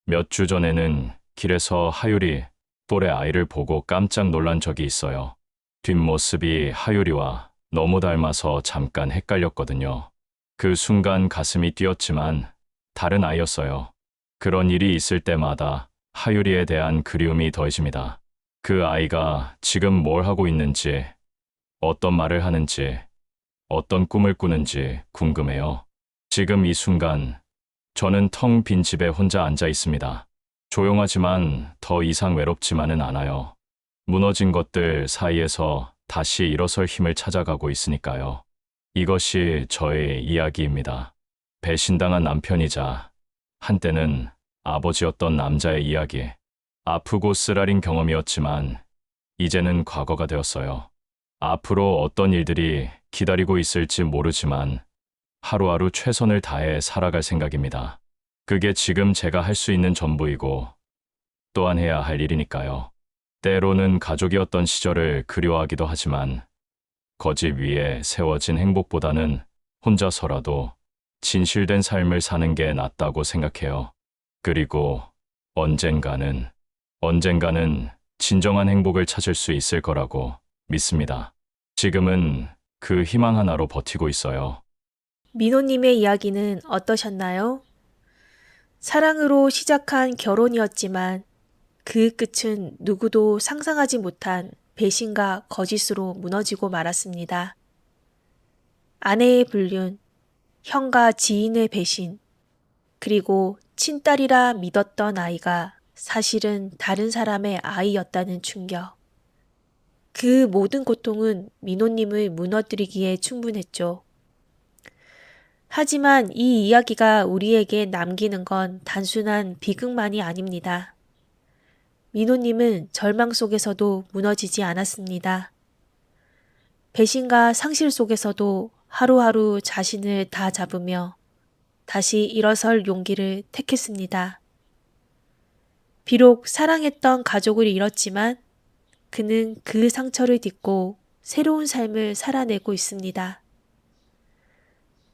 몇 주 전에는 길에서 하율이 또래 아이를 보고 깜짝 놀란 적이 있어요. 뒷모습이 하율이와 너무 닮아서 잠깐 헷갈렸거든요. 그 순간 가슴이 뛰었지만 다른 아이였어요. 그런 일이 있을 때마다 하율이에 대한 그리움이 더해집니다. 그 아이가 지금 뭘 하고 있는지, 어떤 말을 하는지, 어떤 꿈을 꾸는지 궁금해요. 지금 이 순간 저는 텅 빈 집에 혼자 앉아 있습니다. 조용하지만 더 이상 외롭지만은 않아요. 무너진 것들 사이에서 다시 일어설 힘을 찾아가고 있으니까요. 이것이 저의 이야기입니다. 배신당한 남편이자 한때는 아버지였던 남자의 이야기. 아프고 쓰라린 경험이었지만 이제는 과거가 되었어요. 앞으로 어떤 일들이 기다리고 있을지 모르지만 하루하루 최선을 다해 살아갈 생각입니다. 그게 지금 제가 할 수 있는 전부이고 또한 해야 할 일이니까요. 때로는 가족이었던 시절을 그리워하기도 하지만 거짓 위에 세워진 행복보다는 혼자서라도 진실된 삶을 사는 게 낫다고 생각해요. 그리고 언젠가는 진정한 행복을 찾을 수 있을 거라고 믿습니다. 지금은 그 희망 하나로 버티고 있어요. 민호님의 이야기는 어떠셨나요? 사랑으로 시작한 결혼이었지만 그 끝은 누구도 상상하지 못한 배신과 거짓으로 무너지고 말았습니다. 아내의 불륜, 형과 지인의 배신, 그리고 친딸이라 믿었던 아이가 사실은 다른 사람의 아이였다는 충격. 그 모든 고통은 민호님을 무너뜨리기에 충분했죠. 하지만 이 이야기가 우리에게 남기는 건 단순한 비극만이 아닙니다. 민호님은 절망 속에서도 무너지지 않았습니다. 배신과 상실 속에서도 하루하루 자신을 다 잡으며 다시 일어설 용기를 택했습니다. 비록 사랑했던 가족을 잃었지만 그는 그 상처를 딛고 새로운 삶을 살아내고 있습니다.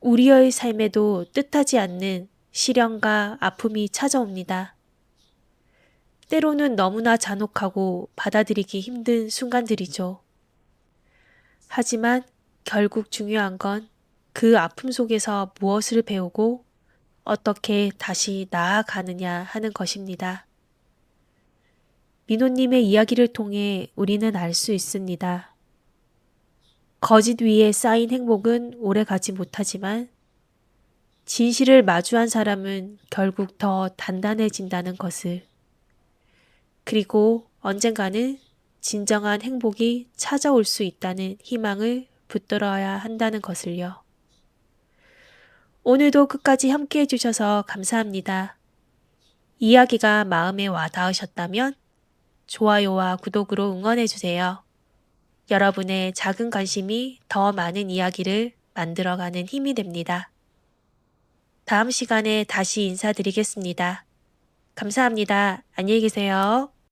우리의 삶에도 뜻하지 않는 시련과 아픔이 찾아옵니다. 때로는 너무나 잔혹하고 받아들이기 힘든 순간들이죠. 하지만 결국 중요한 건 그 아픔 속에서 무엇을 배우고 어떻게 다시 나아가느냐 하는 것입니다. 민호님의 이야기를 통해 우리는 알 수 있습니다. 거짓 위에 쌓인 행복은 오래 가지 못하지만 진실을 마주한 사람은 결국 더 단단해진다는 것을. 그리고 언젠가는 진정한 행복이 찾아올 수 있다는 희망을 붙들어야 한다는 것을요. 오늘도 끝까지 함께 해주셔서 감사합니다. 이야기가 마음에 와닿으셨다면 좋아요와 구독으로 응원해주세요. 여러분의 작은 관심이 더 많은 이야기를 만들어가는 힘이 됩니다. 다음 시간에 다시 인사드리겠습니다. 감사합니다. 안녕히 계세요.